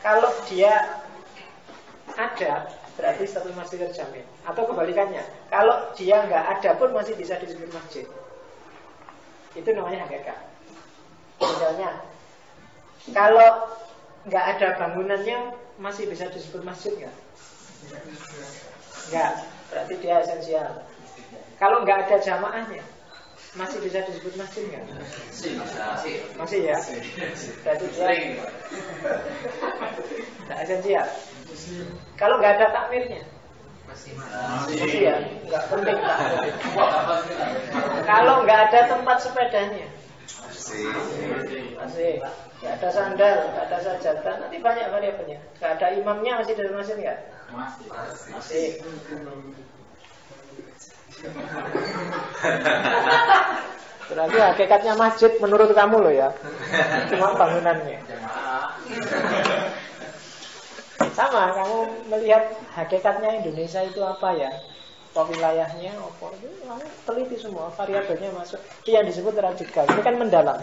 Kalau dia ada, berarti status masjid terjamin. Atau kebalikannya, kalau dia nggak ada pun masih bisa disebut masjid. Itu namanya hakikat. Misalnya, kalau nggak ada bangunannya masih bisa disebut masjid nggak? Nggak, berarti dia esensial. Kalau nggak ada jamaahnya masih bisa disebut masjid nggak? Masih ya. Berarti dia nggak esensial. Kalau nggak ada takmirnya masih ya, nggak penting takmir. Kalau nggak ada tempat sepedanya masih. Nggak ada sandal, nggak ada sajadah, nanti banyak variabelnya. Nggak ada imamnya masih dari masjid nggak? Masih. Berarti hakikatnya masjid menurut kamu loh ya, cuma bangunannya. Sama, kamu melihat hakikatnya Indonesia itu apa ya? Apa wilayahnya, apa itu, kamu teliti semua, variabelnya masuk. Itu yang disebut radikal. Ini kan mendalam.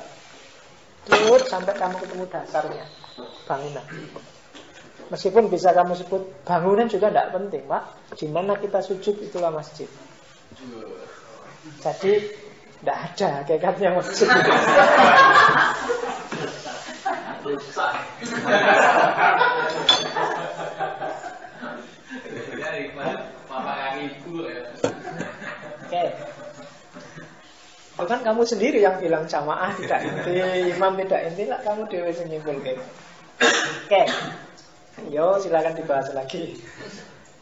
Terus sampai kamu ketemu dasarnya, bangunan. Meskipun bisa kamu sebut bangunan juga tidak penting, Pak. Di mana kita sujud itulah masjid. Jadi tidak ada hakikatnya masjid. Oke. Bukan kamu sendiri yang bilang jamaah tidak inti, imam tidak inti, lah kamu dewe nyimpul gitu. Oke. Yo, silakan dibahas lagi.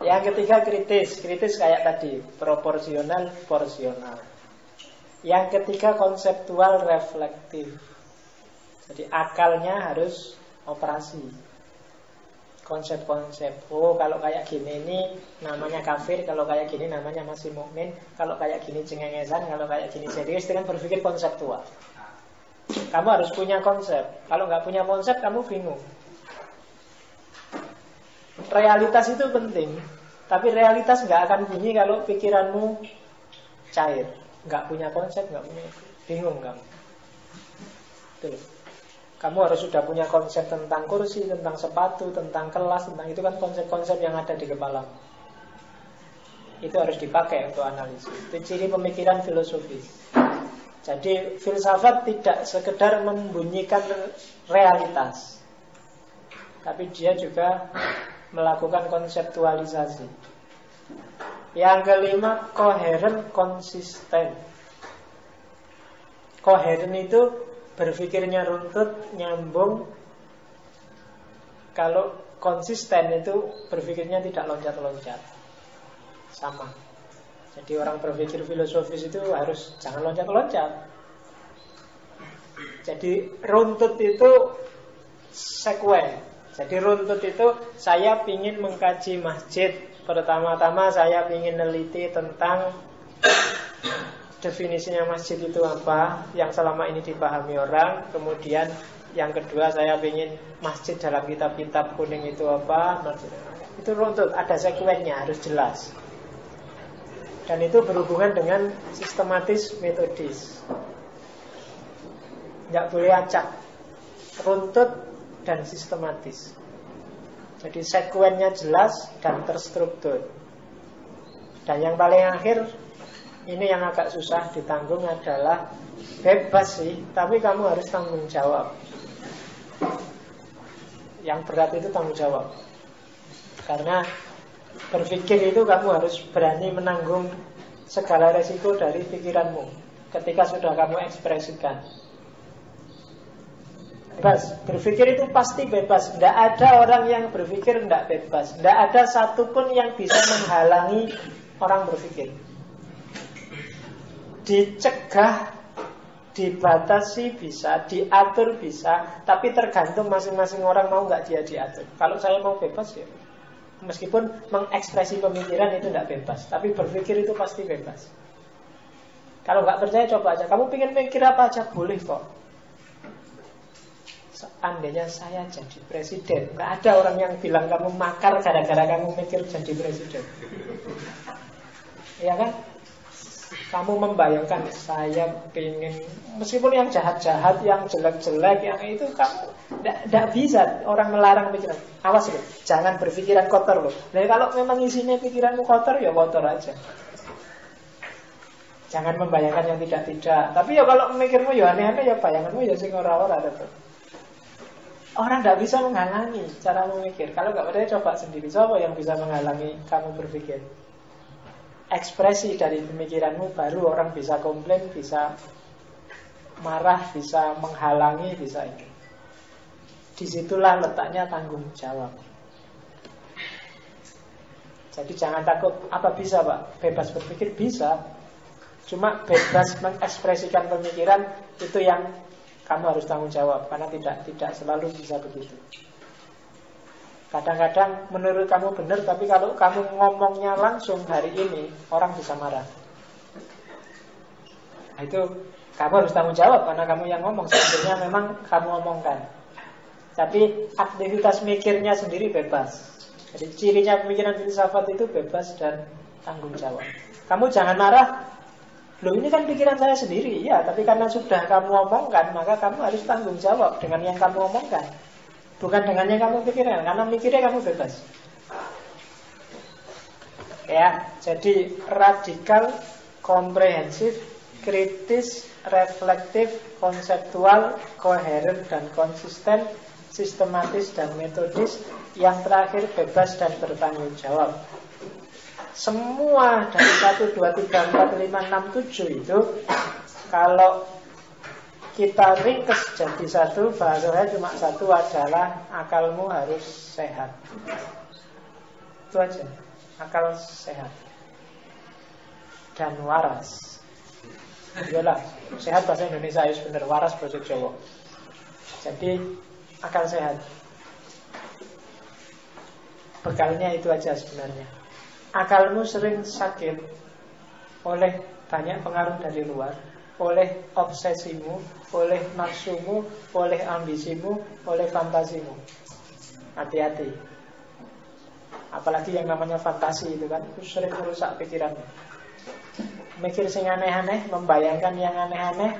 Yang ketiga kritis. Kritis kayak tadi, proporsional, porsional. Yang ketiga konseptual, reflektif. Jadi akalnya harus operasi. Konsep-konsep. Oh, kalau kayak gini ini namanya kafir, kalau kayak gini namanya masih mukmin, kalau kayak gini cengengesan, kalau kayak gini serius. Itu kan berpikir konseptual. Kamu harus punya konsep. Kalau nggak punya konsep, kamu bingung. Realitas itu penting, tapi realitas nggak akan bunyi kalau pikiranmu cair. Nggak punya konsep, nggak punya, bingung kamu. Tuh. Kamu harus sudah punya konsep tentang kursi, tentang sepatu, tentang kelas, tentang itu kan konsep-konsep yang ada di kepala. Itu harus dipakai untuk analisis. Itu ciri pemikiran filosofis. Jadi filsafat tidak sekedar membunyikan realitas, tapi dia juga melakukan konseptualisasi. Yang kelima, koheren, konsisten. Koheren itu berpikirnya runtut, nyambung. Kalau konsisten itu berpikirnya tidak loncat-loncat. Sama. Jadi orang berpikir filosofis itu harus jangan loncat-loncat. Jadi runtut itu sekuen. Jadi runtut itu saya ingin mengkaji masjid. Pertama-tama saya ingin neliti tentang definisinya masjid itu apa yang selama ini dipahami orang. Kemudian yang kedua saya ingin masjid dalam kitab-kitab kuning itu apa. Itu runtut, ada sekuennya, harus jelas. Dan itu berhubungan dengan sistematis, metodis. Tidak boleh acak. Runtut dan sistematis. Jadi sekuennya jelas dan terstruktur. Dan yang paling akhir, ini yang agak susah ditanggung adalah bebas sih, tapi kamu harus tanggung jawab. Yang berat itu tanggung jawab. Karena berpikir itu kamu harus berani menanggung segala resiko dari pikiranmu ketika sudah kamu ekspresikan. Bebas, berpikir itu pasti bebas. Tidak ada orang yang berpikir tidak bebas. Tidak ada satupun yang bisa menghalangi orang berpikir. Dicegah, dibatasi bisa, diatur bisa, tapi tergantung masing-masing orang mau nggak dia diatur. Kalau saya mau bebas ya, meskipun mengekspresi pemikiran itu tidak bebas, tapi berpikir itu pasti bebas. Kalau nggak percaya coba aja. Kamu pengen mikir apa aja boleh kok. Seandainya saya jadi presiden, nggak ada orang yang bilang kamu makar gara-gara kamu mikir jadi presiden. Iya kan? Kamu membayangkan saya pengen, meskipun yang jahat-jahat, yang jelek-jelek, yang itu kamu tidak bisa. Orang melarang pikiran. Awas loh, jangan berpikiran kotor loh. Nah, kalau memang isinya pikiranmu kotor, ya kotor aja. Jangan membayangkan yang tidak-tidak. Tapi ya kalau memikirmu ya aneh-aneh, ya bayanganmu ya sing ora-ora tetap. Orang tidak bisa menghalangi cara memikir. Kalau nggak percaya coba sendiri. Siapa yang bisa menghalangi kamu berpikir? Ekspresi dari pemikiranmu baru orang bisa komplain, bisa marah, bisa menghalangi, bisa ini. Disitulah letaknya tanggung jawab. Jadi jangan takut. Apa bisa Pak? Bebas berpikir? Bisa. Cuma bebas mengekspresikan pemikiran itu yang kamu harus tanggung jawab. Karena tidak selalu bisa begitu. Kadang-kadang menurut kamu benar, tapi kalau kamu ngomongnya langsung hari ini, orang bisa marah. Nah, itu kamu harus tanggung jawab karena kamu yang ngomong. Sebenarnya memang kamu omongkan. Tapi aktivitas mikirnya sendiri bebas. Jadi cirinya pemikiran filsafat itu bebas dan tanggung jawab. Kamu jangan marah. Loh ini kan pikiran saya sendiri. Ya, tapi karena sudah kamu omongkan, maka kamu harus tanggung jawab dengan yang kamu omongkan. Bukan dengan yang kamu pikirkan, karena mikirnya kamu bebas. Ya, jadi radikal, komprehensif, kritis, reflektif, konseptual, koheren dan konsisten, sistematis dan metodis. Yang terakhir bebas dan bertanggung jawab. Semua dari 1, 2, 3, 4, 5, 6, 7 itu kalau kita ringkes jadi satu, bahasanya cuma satu adalah akalmu harus sehat. Itu aja, akal sehat dan waras. Iyalah, sehat bahasa Indonesia ya bener, waras bahasa Jawa. Jadi akal sehat. Bekalnya itu aja sebenarnya. Akalmu sering sakit oleh banyak pengaruh dari luar, oleh obsesimu, oleh nafsumu, oleh ambisimu, oleh fantasimu. Hati-hati. Apalagi yang namanya fantasi itu kan, itu sering merusak pikiranmu. Mikir sing aneh-aneh, membayangkan yang aneh-aneh,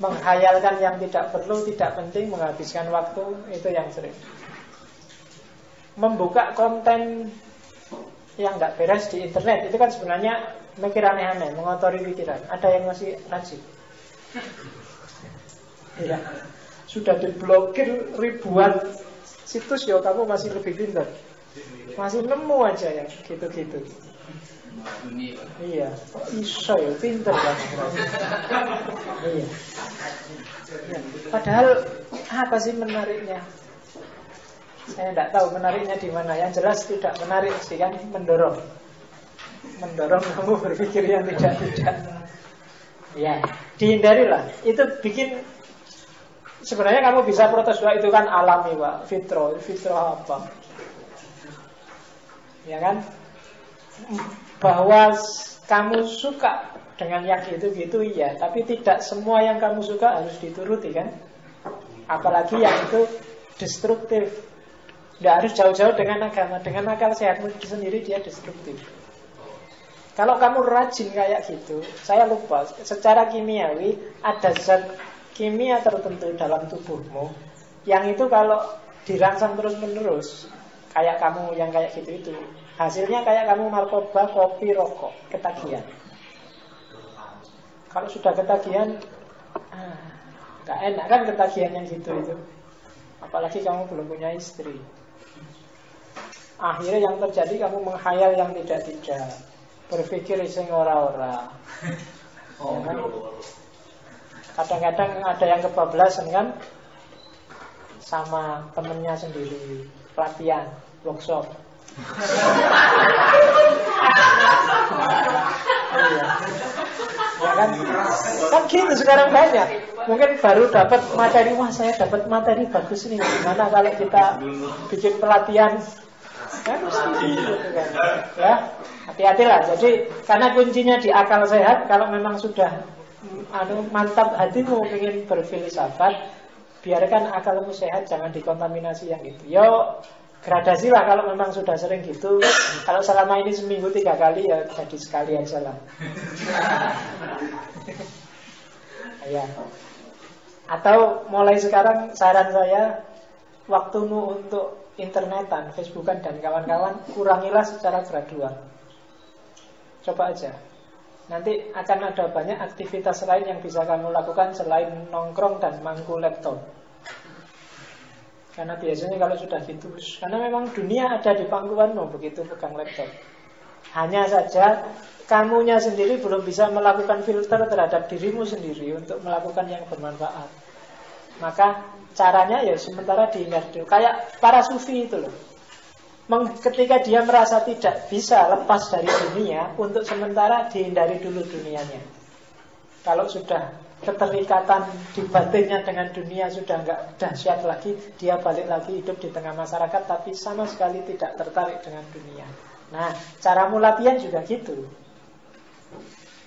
menghayalkan yang tidak perlu, tidak penting, menghabiskan waktu, itu yang sering. Membuka konten yang nggak beres di internet, itu kan sebenarnya mikir aneh-aneh, mengotori pikiran. Ada yang masih rajin. Ya, sudah diblokir ribuan situs, ya kamu masih lebih pintar. Masih nemu aja yang gitu-gitu. Iya, iso ya, pintar banget. Iya. Ya, padahal apa sih menariknya? Saya tidak tahu menariknya di mana. Yang jelas tidak menarik sih kan, mendorong kamu berpikir yang tidak. Ya, dihindarilah. Itu bikin sebenarnya kamu bisa protes bahwa itu kan alami, Pak. Fitro apa? Ya kan? Bahwa kamu suka dengan yang gitu-gitu iya, tapi tidak semua yang kamu suka harus dituruti kan? Apalagi yang itu destruktif. Tidak harus jauh-jauh dengan agama. Dengan akal sehatmu sendiri dia destruktif. Kalau kamu rajin kayak gitu, saya lupa, secara kimiawi ada zat kimia tertentu dalam tubuhmu yang itu kalau dirangsang terus-menerus, kayak kamu yang kayak gitu itu, hasilnya kayak kamu narkoba, kopi, rokok, ketagihan. Kalau sudah ketagihan, gak enak kan ketagihan yang gitu itu. Apalagi kamu belum punya istri. Akhirnya yang terjadi kamu menghayal yang tidak-tidak, berpikir sing ora-ora. Ya kan? Kadang-kadang ada yang kebablasan kan, sama temennya sendiri, pelatihan, workshop. Iya. Ya kan? Kan gitu sekarang banyak. Mungkin baru dapat materi, wah saya dapat materi bagus nih. Gimana kalau kita bikin pelatihan? Kan mesti gitu kan. Ya, hati-hatilah. Jadi karena kuncinya di akal sehat. Kalau memang sudah mantap hatimu ingin berfilsafat, biarkan akalmu sehat, jangan dikontaminasi yang itu. Yo, Gradasi lah kalau memang sudah sering gitu. Kalau selama ini seminggu 3 kali ya jadi sekali aja lah. Ya. Atau mulai sekarang saran saya, waktumu untuk internetan, Facebookan dan kawan-kawan kurangilah secara gradual. Coba aja. Nanti akan ada banyak aktivitas lain yang bisa kamu lakukan selain nongkrong dan mangku laptop. Karena biasanya kalau sudah gitu, karena memang dunia ada di pangkuanmu begitu pegang laptop. Hanya saja kamunya sendiri belum bisa melakukan filter terhadap dirimu sendiri untuk melakukan yang bermanfaat. Maka caranya ya sementara dihindari dulu. Kayak para sufi itu loh. Ketika dia merasa tidak bisa lepas dari dunia, untuk sementara dihindari dulu dunianya. Kalau sudah keterikatan di batinnya dengan dunia sudah nggak dahsyat lagi, dia balik lagi hidup di tengah masyarakat tapi sama sekali tidak tertarik dengan dunia. Nah, caramu latihan juga gitu.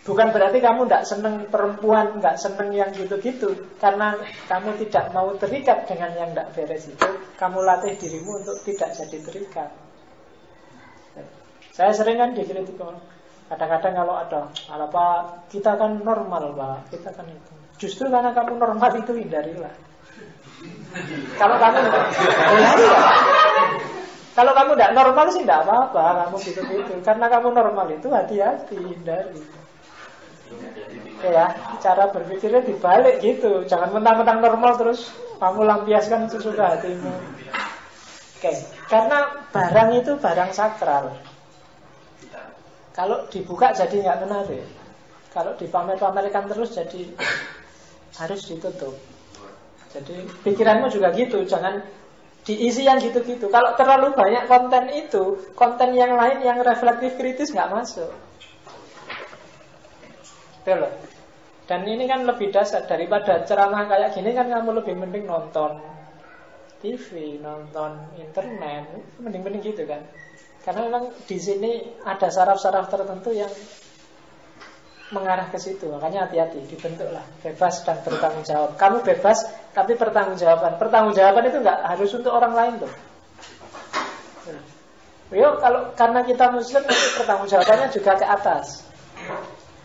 Bukan berarti kamu nggak seneng perempuan, nggak seneng yang gitu-gitu. Karena kamu tidak mau terikat dengan yang nggak beres itu, kamu latih dirimu untuk tidak jadi terikat. Saya sering kan dikritik orang, kadang-kadang kalau ada apa, kita kan normal Pak, kita kan itu. Justru karena kamu normal itu hindarilah. Kalau kamu kalau kamu tidak normal sih tidak apa-apa, kamu gitu-gitu. Karena kamu normal itu hati-hati, hindari. Oke ya, cara berpikirnya dibalik gitu. Jangan mentang-mentang normal terus kamu lampiaskan sesuka hatimu. Oke, karena barang itu barang sakral. Kalau dibuka jadi nggak menarik. Kalau dipamer-pamerkan terus jadi harus ditutup. Jadi pikiranmu juga gitu, jangan diisi yang gitu-gitu. Kalau terlalu banyak konten itu, konten yang lain yang reflektif kritis nggak masuk. Betul loh. Dan ini kan lebih dasar daripada ceramah kayak gini kan kamu lebih mending nonton TV, nonton internet, mending gitu kan. Karena memang di sini ada saraf-saraf tertentu yang mengarah ke situ. Makanya hati-hati, dibentuklah bebas dan bertanggung jawab. Kamu bebas, tapi pertanggungjawaban. Pertanggungjawaban itu nggak harus untuk orang lain tuh. Yo, kalau karena kita Muslim, pertanggungjawabannya juga ke atas.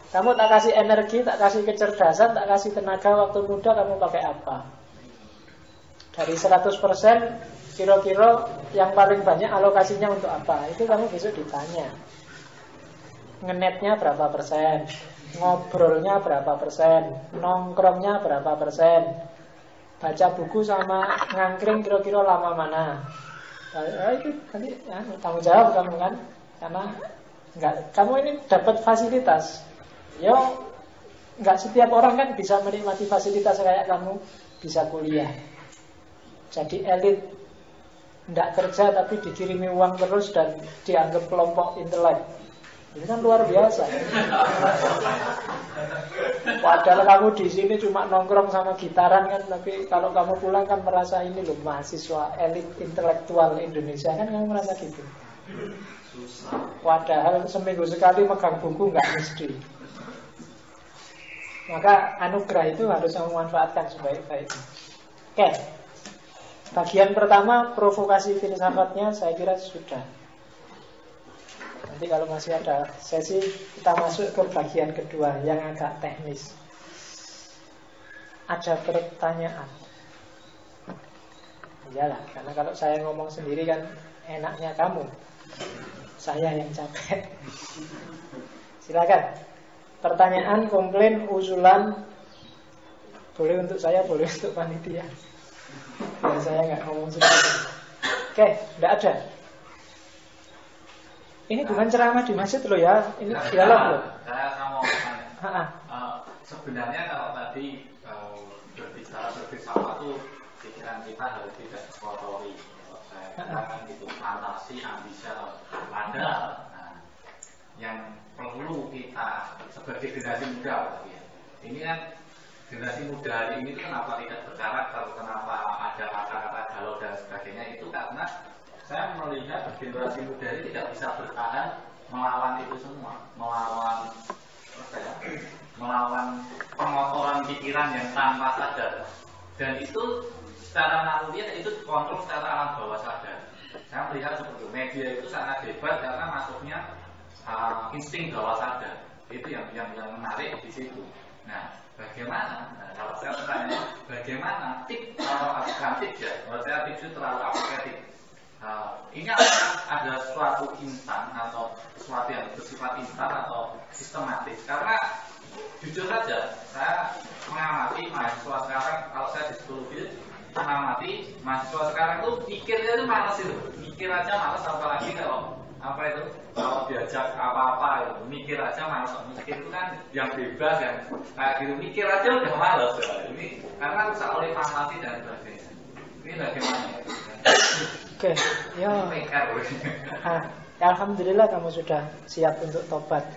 Kamu tak kasih energi, tak kasih kecerdasan, tak kasih tenaga waktu muda, kamu pakai apa? Dari 100%, kira-kira yang paling banyak alokasinya untuk apa? Itu kamu besok ditanya. Ngenetnya berapa persen? Ngobrolnya berapa persen? Nongkrongnya berapa persen? Baca buku sama ngangkring kira-kira lama mana? Itu nanti ya, tanggung jawab kamu kan? Karena kamu ini dapat fasilitas. Yo, nggak setiap orang kan bisa menikmati fasilitas kayak kamu bisa kuliah. Jadi elit, tidak kerja tapi dikirimi uang terus dan dianggap kelompok intelek. Ini kan luar biasa. Padahal kamu di sini cuma nongkrong sama gitaran kan, tapi kalau kamu pulang kan merasa ini loh mahasiswa elit intelektual Indonesia kan, kamu merasa gitu. Padahal seminggu sekali megang buku nggak mesti. Maka anugerah itu harus kamu manfaatkan sebaik-baiknya. Oke. Bagian pertama provokasi filsafatnya saya kira sudah. Nanti kalau masih ada sesi kita masuk ke bagian kedua yang agak teknis. Ada pertanyaan? Iyalah, karena kalau saya ngomong sendiri kan enaknya kamu. Saya yang capek. Silakan. Pertanyaan, komplain, usulan, boleh untuk saya, boleh untuk panitia. Ya, saya nggak ngomong sendiri. Oke, nggak ada. Ini bukan ceramah di masjid loh ya, ini dialog loh. Saya mau tanya. Sebenarnya kalau tadi berbicara bersama itu pikiran kita harus tidak kotori. Saya katakan gitu, fantasi, ambisi, ada yang perlu kita sebagai generasi muda. Ini kan generasi muda hari ini kenapa tidak berkarakter, kenapa ada kata-kata galau dan sebagainya, itu karena saya melihat generasi muda ini tidak bisa bertahan melawan itu semua, melawan pengotoran pikiran yang tanpa sadar, dan itu secara naluri itu kontrol secara alam bawah sadar. Saya melihat seperti media itu sangat hebat karena masuknya insting bawah sadar. Itu yang menarik di situ. Nah, bagaimana? Nah, kalau saya bertanya, bagaimana tip atau bukan tips ya? Menurut saya tips itu terlalu aplikatif. Ini ada suatu instan atau sesuatu yang bersifat instan atau sistematis. Karena jujur saja, saya mengamati mahasiswa sekarang, kalau saya di psikologi mengamati mahasiswa sekarang tuh mikirnya itu malas itu, mikir aja malas, apalagi kalau kalau diajak apa-apa itu mikir aja malas. Mikir itu kan yang bebas yang kayak gitu, mikir aja udah malas ya. Ini karena rusak oleh fantasi dan sebagainya. Ini bagaimana ya? Oke, ya. Alhamdulillah kamu sudah siap untuk tobat.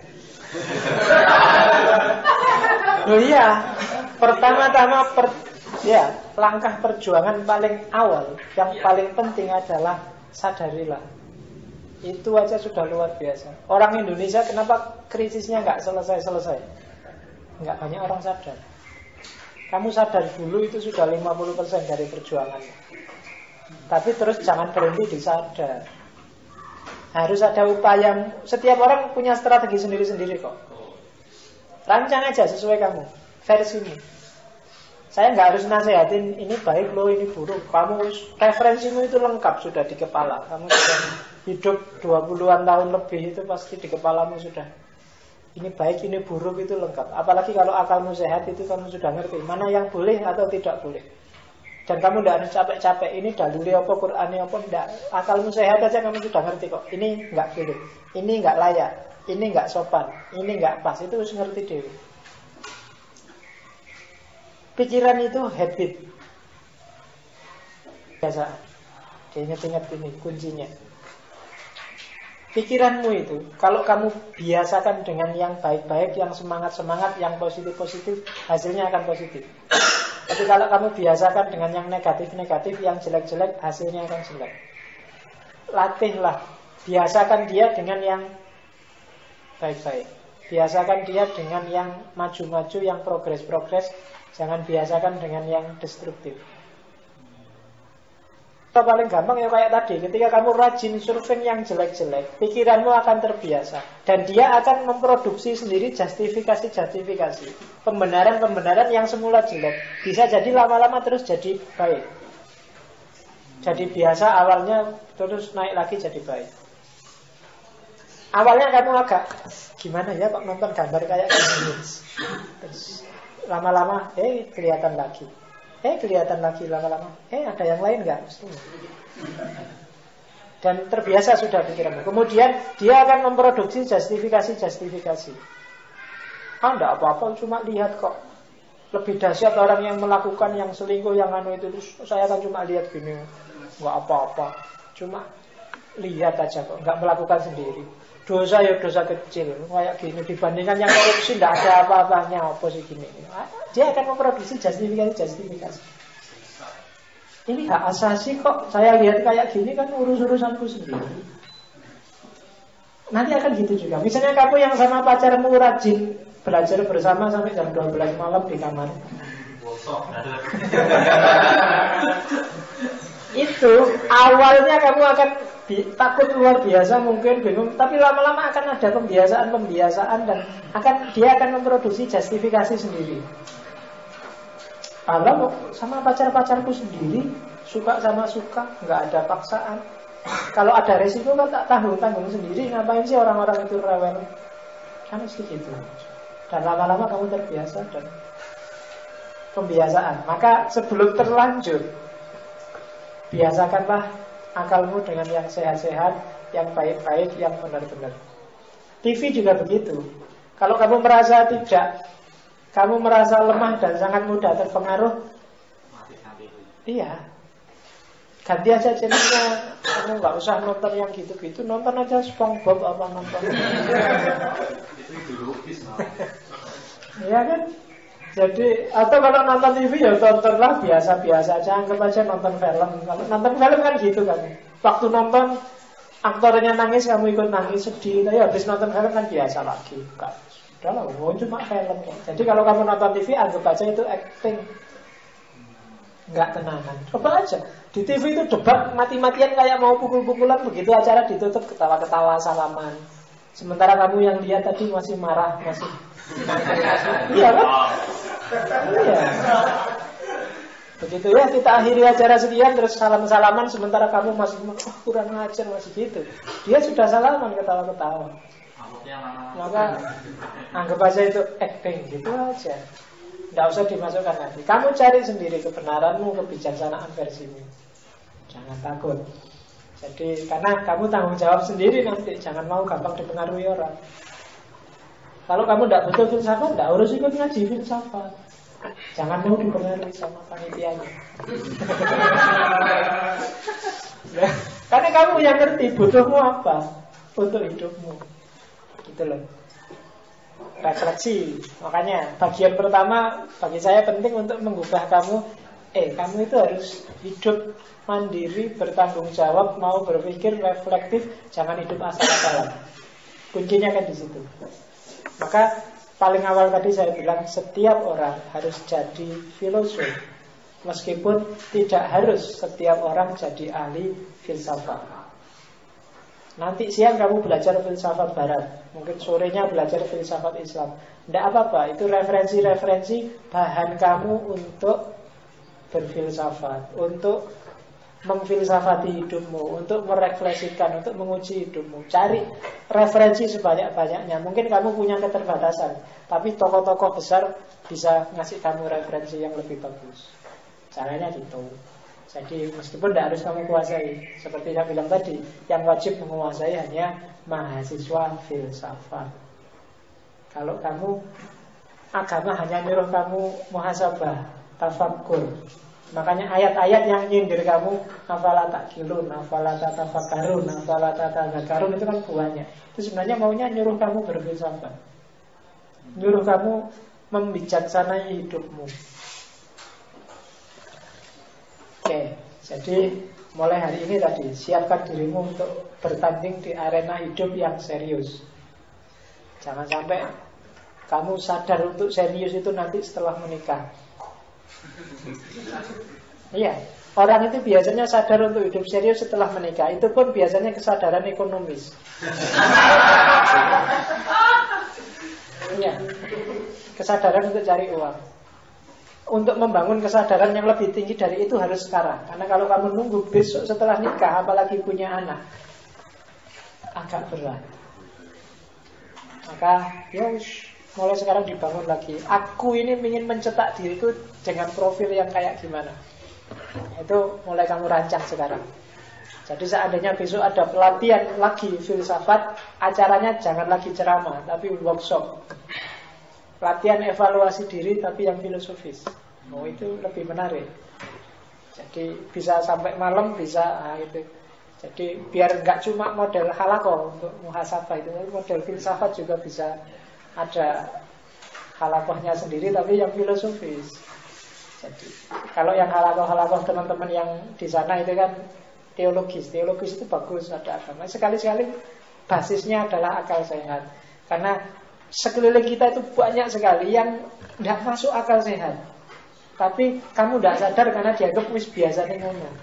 Oh iya, pertama-tama langkah perjuangan paling awal, yang paling penting adalah sadarilah. Itu aja sudah luar biasa. Orang Indonesia kenapa krisisnya nggak selesai-selesai? Nggak banyak orang sadar. Kamu sadar dulu itu sudah 50% dari perjuangannya. Tapi terus jangan berhenti di sadar. Harus ada upaya. Setiap orang punya strategi sendiri-sendiri kok. Rancang aja sesuai kamu, versimu. Saya nggak harus nasihatin ini baik loh, ini buruk. Kamu referensimu itu lengkap sudah di kepala. Kamu sudah hidup 20-an tahun lebih, itu pasti di kepalamu sudah. Ini baik, ini buruk, itu lengkap. Apalagi kalau akalmu sehat, itu kamu sudah ngerti mana yang boleh atau tidak boleh. Dan kamu tidak harus capek-capek ini dalilnya apa, Qur'annya apa, tidak. Akalmu sehat aja kamu sudah ngerti kok. Ini nggak boleh, ini nggak layak, ini nggak sopan, ini nggak pas. Itu harus ngerti dewi. Pikiran itu habit, biasaan. Ingat-ingat ini kuncinya. Pikiranmu itu, kalau kamu biasakan dengan yang baik-baik, yang semangat-semangat, yang positif-positif, hasilnya akan positif. Tapi kalau kamu biasakan dengan yang negatif-negatif, yang jelek-jelek, hasilnya akan jelek. Latihlah, biasakan dia dengan yang baik-baik. Biasakan dia dengan yang maju-maju, yang progres-progres. Jangan biasakan dengan yang destruktif. Yang paling gampang ya kayak tadi, ketika kamu rajin surfing yang jelek-jelek, pikiranmu akan terbiasa. Dan dia akan memproduksi sendiri justifikasi-justifikasi, pembenaran-pembenaran yang semula jelek. Bisa jadi lama-lama terus jadi baik. Jadi biasa awalnya, terus naik lagi jadi baik. Awalnya kamu agak gimana ya kok nonton gambar kayak gini. Terus lama-lama kelihatan lagi. Kelihatan lagi lama-lama. Ada yang lain nggak? Dan terbiasa sudah pikiranmu. Kemudian dia akan memproduksi justifikasi-justifikasi. Enggak apa-apa, cuma lihat kok. Lebih dahsyat orang yang melakukan, yang selingkuh, yang anu itu. Saya kan cuma lihat gini. Enggak apa-apa, cuma lihat aja kok. Enggak melakukan sendiri. Dosa ya dosa kecil, kayak gini. Dibandingkan yang korupsi tidak ada apa-apanya. Apa sih gini? Dia akan memproduksi justifikasi. Ini hak asasi kok. Saya lihat kayak gini kan urus-urusanku sendiri. Nanti akan gitu juga. Misalnya kamu yang sama pacarmu rajin belajar bersama sampai jam 12 malam di kamar. Itu awalnya kamu akan takut luar biasa, mungkin bingung, tapi lama-lama akan ada pembiasaan dan dia akan memproduksi justifikasi sendiri. Kalau sama pacar-pacarku sendiri, suka sama suka, nggak ada paksaan. Kalau ada resiko kan tak tanggung sendiri. Ngapain sih orang-orang itu rewel? Kan mesti gitu. Dan lama-lama kamu terbiasa dan pembiasaan. Maka sebelum terlanjur, biasakanlah akalmu dengan yang sehat-sehat, yang baik-baik, yang benar-benar. TV juga begitu. Kalau kamu merasa kamu merasa lemah dan sangat mudah terpengaruh, iya, ganti aja channelnya. Kamu nggak usah nonton yang gitu-gitu, nonton aja SpongeBob apa nonton. Itu ideologis. Iya kan? Jadi, atau kalau nonton TV ya tontonlah biasa-biasa aja, anggap aja nonton film. Kalau nonton film kan gitu kan. Waktu nonton aktornya nangis, kamu ikut nangis, sedih. Tapi habis nonton film kan biasa lagi. Udah lah, cuma film kok. Jadi kalau kamu nonton TV, anggap aja itu acting. nggak tenangan. Coba aja di TV itu debat mati-matian kayak mau pukul-pukulan, begitu acara ditutup ketawa-ketawa salaman. Sementara kamu yang lihat tadi masih marah, masih iya kan? Iya. Begitu ya, kita akhiri acara sekian terus salam-salaman, sementara kamu masih kurang ajar, masih gitu. Dia sudah salaman ketawa-ketawa. Maka anggap aja itu acting, gitu aja. Nggak usah dimasukkan lagi. Kamu cari sendiri kebenaranmu, kebijaksanaan versimu. Jangan takut. Jadi karena kamu tanggung jawab sendiri nanti. Jangan mau gampang dipengaruhi orang. Kalau kamu tidak betul filsafat, tidak harus ikut ngaji filsafat. Jangan mau dipengaruhi sama panitianya. Karena kamu yang ngerti butuhmu apa untuk hidupmu. Gitu loh. Refleksi. Makanya bagian pertama bagi saya penting untuk mengubah kamu. Kamu itu harus hidup mandiri, bertanggung jawab, mau berpikir, reflektif, jangan hidup asal-asalan. Kuncinya kan di situ. Maka paling awal tadi saya bilang setiap orang harus jadi filosof. Meskipun tidak harus setiap orang jadi ahli filsafat. Nanti siang kamu belajar filsafat barat, mungkin sorenya belajar filsafat Islam. Tidak apa-apa, itu referensi-referensi bahan kamu untuk berfilsafat, untuk memfilsafati hidupmu, untuk merefleksikan, untuk menguji hidupmu. Cari referensi sebanyak-banyaknya. Mungkin kamu punya keterbatasan, tapi tokoh-tokoh besar bisa ngasih kamu referensi yang lebih bagus. Caranya gitu. Jadi meskipun tidak harus kamu kuasai, seperti saya bilang tadi, yang wajib menguasai hanya mahasiswa filsafat. Kalau kamu agama hanya nyuruh kamu muhasabah, tafakkur. Makanya ayat-ayat yang nyindir kamu, afala ta'qilun, afala tatafakkarun, afala tatadzakarun, itu kan buahnya. Itu sebenarnya maunya nyuruh kamu berfilsafat, nyuruh kamu membijaksanai hidupmu. Oke, jadi mulai hari ini tadi siapkan dirimu untuk bertanding di arena hidup yang serius. Jangan sampai kamu sadar untuk serius itu nanti setelah menikah. Iya, orang itu biasanya sadar untuk hidup serius setelah menikah. Itu pun biasanya kesadaran ekonomis. Iya, kesadaran untuk cari uang. Untuk membangun kesadaran yang lebih tinggi dari itu harus sekarang. Karena kalau kamu nunggu besok setelah nikah, apalagi punya anak, agak berat. Maka ya mulai sekarang dibangun lagi. Aku ini ingin mencetak diriku dengan profil yang kayak gimana. Itu mulai kamu rancang sekarang. Jadi seandainya besok ada pelatihan lagi filsafat, acaranya jangan lagi ceramah, tapi workshop. Latihan evaluasi diri tapi yang filosofis. Itu lebih menarik. Jadi bisa sampai malam, bisa itu. Jadi biar nggak cuma model halakoh untuk muhasabah itu, model filsafat juga bisa ada halakohnya sendiri tapi yang filosofis. Jadi kalau yang halakoh teman-teman yang di sana itu kan teologis itu bagus, ada agama. Sekali-sekali basisnya adalah akal sehat. Karena sekeliling kita itu banyak sekali yang tidak masuk akal sehat. Tapi kamu tidak sadar karena dianggap wis biasa nih ngomong.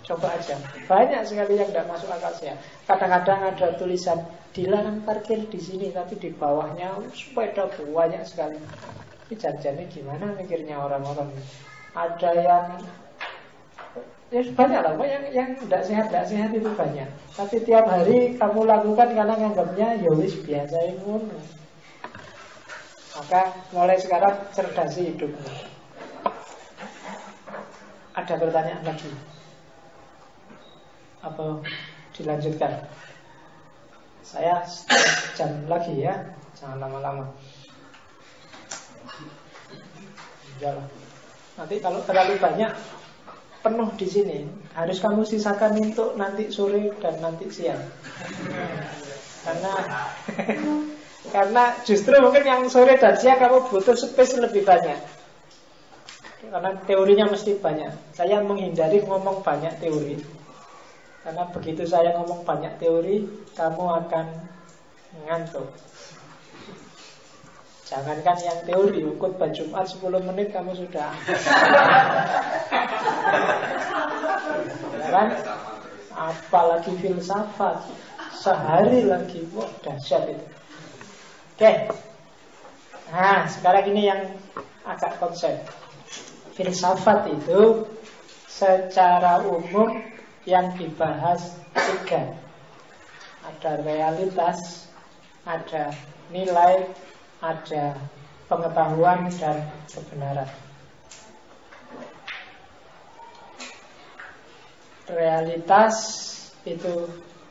Coba aja, banyak sekali yang tidak masuk akal sehat. Kadang-kadang ada tulisan dilarang parkir di sini, tapi di bawahnya sepeda banyak sekali. Ini janjiannya gimana mikirnya orang-orang? Ada yang ya banyak lah, yang tidak sehat itu banyak. Tapi tiap hari kamu lakukan karena nganggapnya ya wis biasa itu. Maka mulai sekarang cerdasi hidupmu. Ada pertanyaan lagi? Apa dilanjutkan? Saya jam lagi ya, jangan lama-lama. Jalan. Nanti kalau terlalu banyak penuh di sini, harus kamu sisakan untuk nanti sore dan nanti siang. Karena justru mungkin yang sore dan siang kamu butuh space lebih banyak. Karena teorinya mesti banyak. Saya menghindari ngomong banyak teori. Karena begitu saya ngomong banyak teori, kamu akan ngantuk. Jangankan yang teori, khutbah Jumat 10 menit kamu sudah kan? Apalagi filsafat sehari lagi, wah dahsyat itu. Oke. Nah, sekarang ini yang agak konsep. Filsafat itu secara umum yang dibahas 3. Ada realitas, ada nilai, ada pengetahuan dan kebenaran. Realitas itu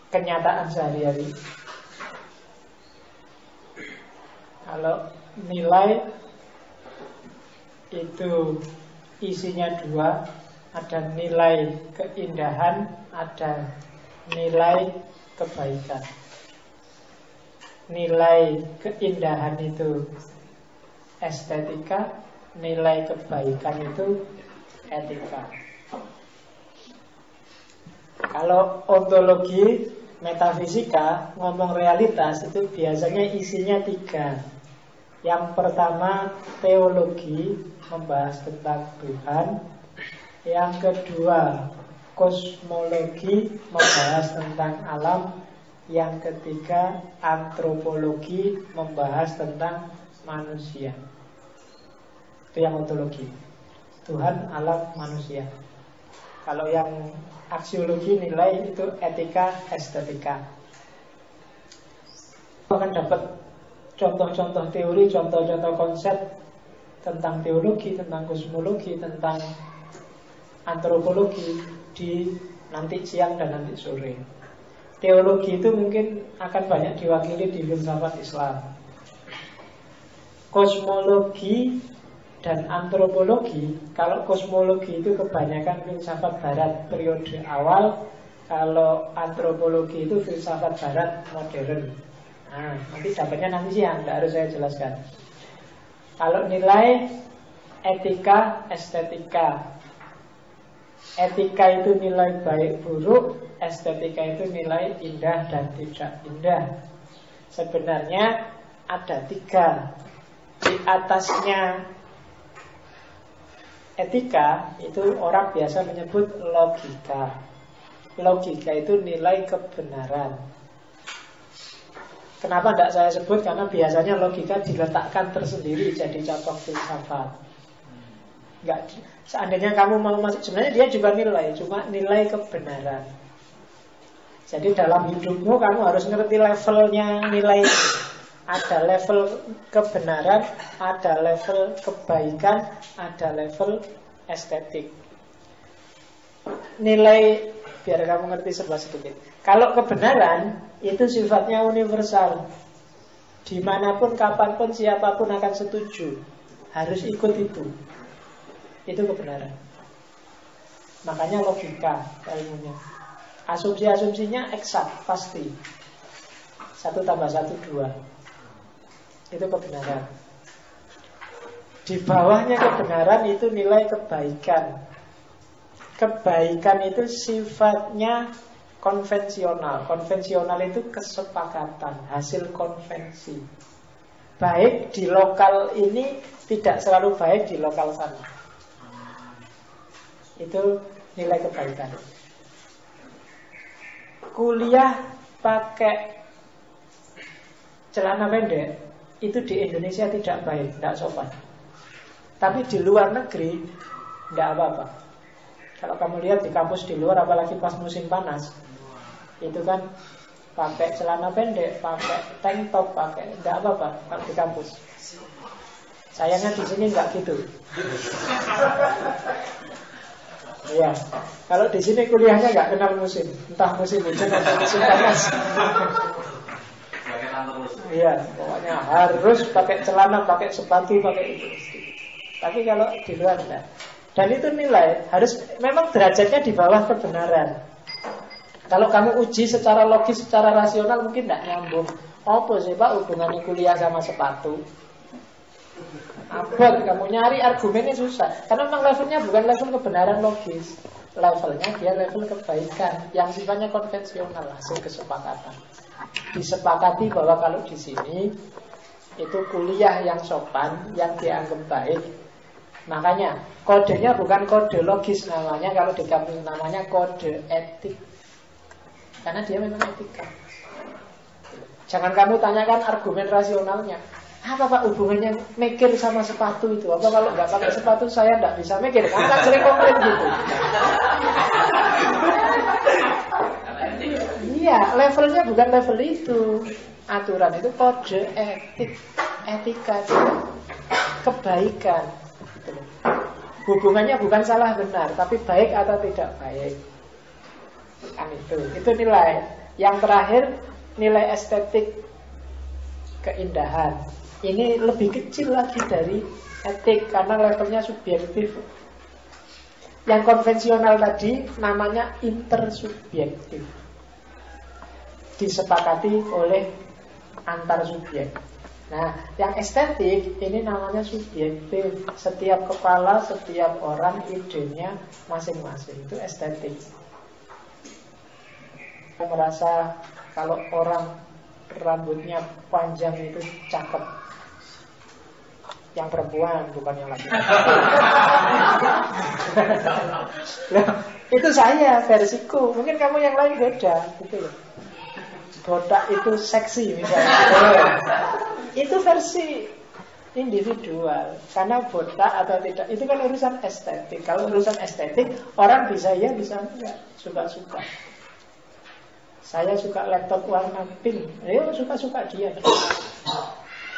kenyataan sehari-hari. Kalau nilai itu isinya 2, ada nilai keindahan, ada nilai kebaikan. Nilai keindahan itu estetika, nilai kebaikan itu etika. Kalau ontologi, metafisika, ngomong realitas itu biasanya isinya 3. Yang pertama teologi, membahas tentang Tuhan. Yang kedua kosmologi, membahas tentang alam. Yang ketiga antropologi, membahas tentang manusia. Itu yang ontologi, Tuhan, alam, manusia. Kalau yang aksiologi, nilai, itu etika, estetika. Akan dapat contoh-contoh teori, contoh-contoh konsep tentang teologi, tentang kosmologi, tentang antropologi di nanti siang dan nanti sore. Teologi itu mungkin akan banyak diwakili di filsafat Islam. Kosmologi dan antropologi, kalau kosmologi itu kebanyakan filsafat barat periode awal, kalau antropologi itu filsafat barat modern. Nah, nanti dapatnya nanti siang, tidak harus saya jelaskan. Kalau nilai etika, estetika. Etika itu nilai baik buruk, estetika itu nilai indah dan tidak indah. Sebenarnya ada 3. Di atasnya etika itu orang biasa menyebut logika. Logika itu nilai kebenaran. Kenapa tidak saya sebut? Karena biasanya logika diletakkan tersendiri jadi contoh filsafat. Enggak, seandainya kamu mau masuk, sebenarnya dia juga nilai, cuma nilai kebenaran. Jadi dalam hidupmu kamu harus ngerti levelnya nilai. Ada level kebenaran, ada level kebaikan, ada level estetik. Nilai, biar kamu ngerti serba sedikit. Kalau kebenaran itu sifatnya universal. Dimanapun, kapanpun, siapapun akan setuju, harus ikut itu. Itu kebenaran. Makanya logika ilmunya. Asumsi-asumsinya eksak, pasti. 1 + 1 2. Itu kebenaran. Di bawahnya kebenaran itu nilai kebaikan. Kebaikan itu sifatnya konvensional. Konvensional itu kesepakatan, hasil konvensi. Baik di lokal ini tidak selalu baik di lokal sana. Itu nilai kebaikan. Kuliah pakai celana pendek itu di Indonesia tidak baik, tidak sopan. Tapi di luar negeri tidak apa-apa. Kalau kamu lihat di kampus di luar, apalagi pas musim panas, itu kan pakai celana pendek, pakai tank top, pakai tidak apa-apa kalau di kampus. Sayangnya di sini nggak gitu. Iya, kalau di sini kuliahnya nggak kenal musim, entah musim hujan atau musim panas. Iya, pokoknya harus pakai celana, pakai sepatu, pakai itu. Tapi kalau di luar enggak. Dan itu nilai harus memang derajatnya di bawah kebenaran. Kalau kamu uji secara logis, secara rasional mungkin enggak nyambung. Apa sih Pak hubungannya kuliah sama sepatu? Abot, kamu nyari argumennya susah. Karena memang levelnya bukan level kebenaran logis. Levelnya dia level kebaikan yang sifatnya konvensional, hasil kesepakatan. Disepakati bahwa kalau di sini Itu kuliah yang sopan, yang dianggap baik. Makanya kodenya bukan kode logis namanya, kalau di kampus namanya kode etik. Karena dia memang etika. Jangan kamu tanyakan argumen rasionalnya. Apa Pak hubungannya mikir sama sepatu itu? Apa kalau nggak pakai sepatu saya nggak bisa mikir? Kamu kan sering komplain gitu. Iya, levelnya bukan level itu. Aturan itu kode etik, etika itu kebaikan. Hubungannya bukan salah benar, tapi baik atau tidak baik. Kan itu nilai. Yang terakhir nilai estetik, keindahan. Ini lebih kecil lagi dari etik karena levelnya subjektif. Yang konvensional tadi namanya intersubjektif, disepakati oleh antar subjek. Nah, yang estetik ini namanya subjektif. Setiap kepala, setiap orang idenya masing-masing. Itu estetik. Saya merasa kalau orang rambutnya panjang itu cakep. Yang perempuan, bukan yang laki-laki. Itu saya, versiku. Mungkin kamu yang lain beda, gitu ya. Botak itu seksi misalnya. Itu versi individual. Karena botak atau tidak itu kan urusan estetik. Kalau urusan estetik orang bisa ya, bisa enggak, suka-suka. Saya suka laptop warna pink, ya suka-suka dia.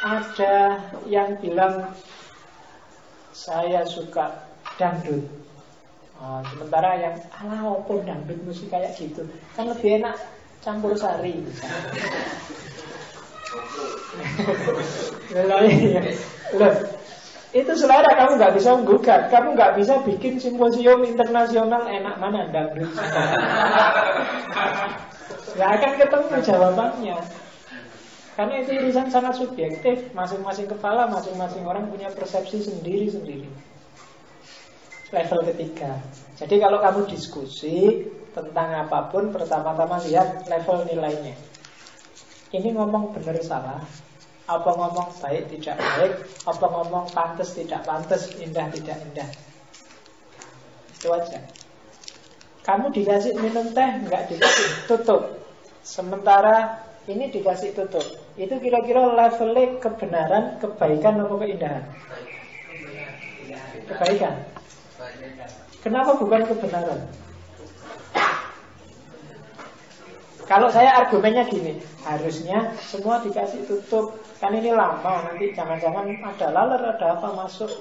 Ada yang bilang saya suka dangdut. Sementara yang ala opo dangdut musik kayak gitu kan lebih enak campur sari Loh, itu selera, kamu nggak bisa menggugat. Kamu nggak bisa bikin simposium internasional enak mana dangdut. Nggak akan ketemu jawabannya. Karena itu urusan sangat subjektif. Masing-masing kepala, masing-masing orang punya persepsi sendiri-sendiri. Level ketiga. Jadi kalau kamu diskusi tentang apapun, pertama-tama lihat level nilainya. Ini ngomong benar salah, apa ngomong baik tidak baik, apa ngomong pantas tidak pantas, indah tidak indah. Itu aja. Kamu dikasih minum teh, nggak dikasih tutup. Sementara ini dikasih tutup. Itu kira-kira levelnya kebenaran, kebaikan atau keindahan? Kebaikan. Kenapa bukan kebenaran? Kalau saya argumennya gini, harusnya semua dikasih tutup. Kan ini lama, nanti jangan-jangan ada laler, ada apa masuk.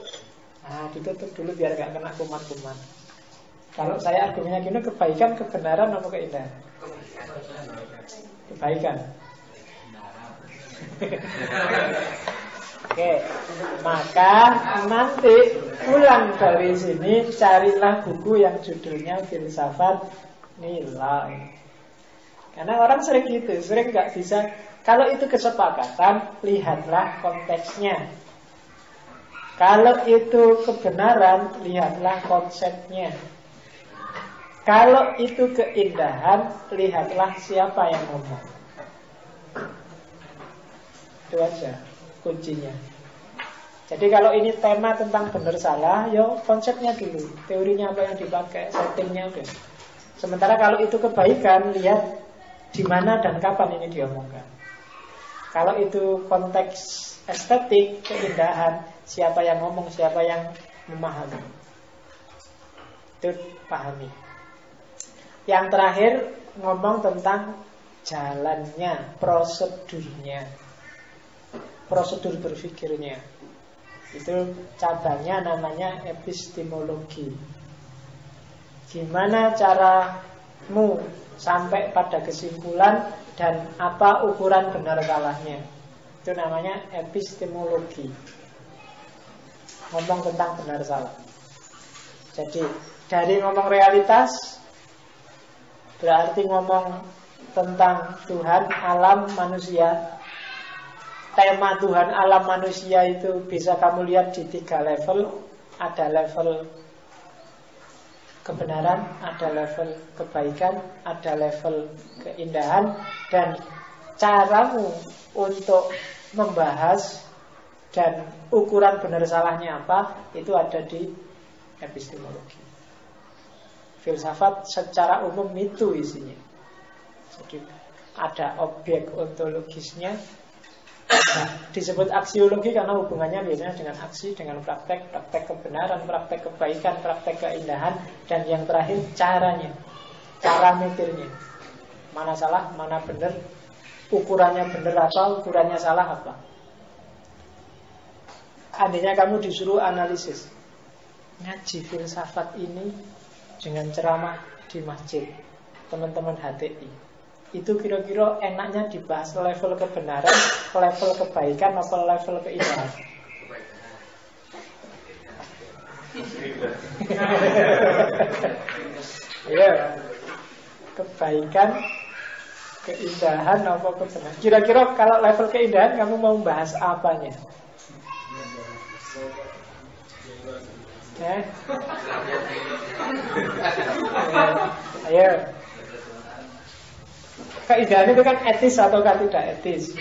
Nah, ditutup dulu biar gak kena kuman-kuman. Kalau saya argumennya gini, kebaikan, kebenaran atau keindahan? Kebaikan. Oke, maka nanti pulang dari sini carilah buku yang judulnya Filsafat Nilai. Karena orang sering gitu, sering nggak bisa. Kalau itu kesepakatan, lihatlah konteksnya. Kalau itu kebenaran, lihatlah konsepnya. Kalau itu keindahan, lihatlah siapa yang ngomong. Itu aja kuncinya. Jadi kalau ini tema tentang benar salah, yo konsepnya dulu, teorinya apa yang dipakai, settingnya udah. Sementara kalau itu kebaikan, lihat di mana dan kapan ini diomongkan. Kalau itu konteks estetik, keindahan, siapa yang ngomong, siapa yang memahami. Itu pahami. Yang terakhir ngomong tentang jalannya, prosedurnya, prosedur berpikirnya. Itu cabangnya namanya epistemologi. Gimana caramu sampai pada kesimpulan dan apa ukuran benar salahnya. Itu namanya epistemologi. Ngomong tentang benar salah. Jadi dari ngomong realitas berarti ngomong tentang Tuhan, alam, manusia. Tema Tuhan, alam, manusia itu bisa kamu lihat di 3 level. Ada level kebenaran, ada level kebaikan, ada level keindahan. Dan caramu untuk membahas Dan ukuran benar salahnya apa, itu ada di epistemologi. Filsafat secara umum itu isinya. Jadi ada objek ontologisnya. Nah, disebut aksiologi karena hubungannya biasanya dengan aksi, dengan praktek, praktek kebenaran, praktek kebaikan, praktek keindahan, dan yang terakhir caranya, cara mikirnya. Mana salah, mana benar, ukurannya benar apa, ukurannya salah apa. Andainya kamu disuruh analisis, ngaji filsafat ini dengan ceramah di masjid, teman-teman HTI, itu kira-kira enaknya dibahas level kebenaran, level kebaikan, atau level keindahan? Ya, kebaikan, keindahan, apa kebenaran? Kira-kira kalau level keindahan kamu mau bahas apanya? Ayo. Keindahan itu kan etis atau tidak etis?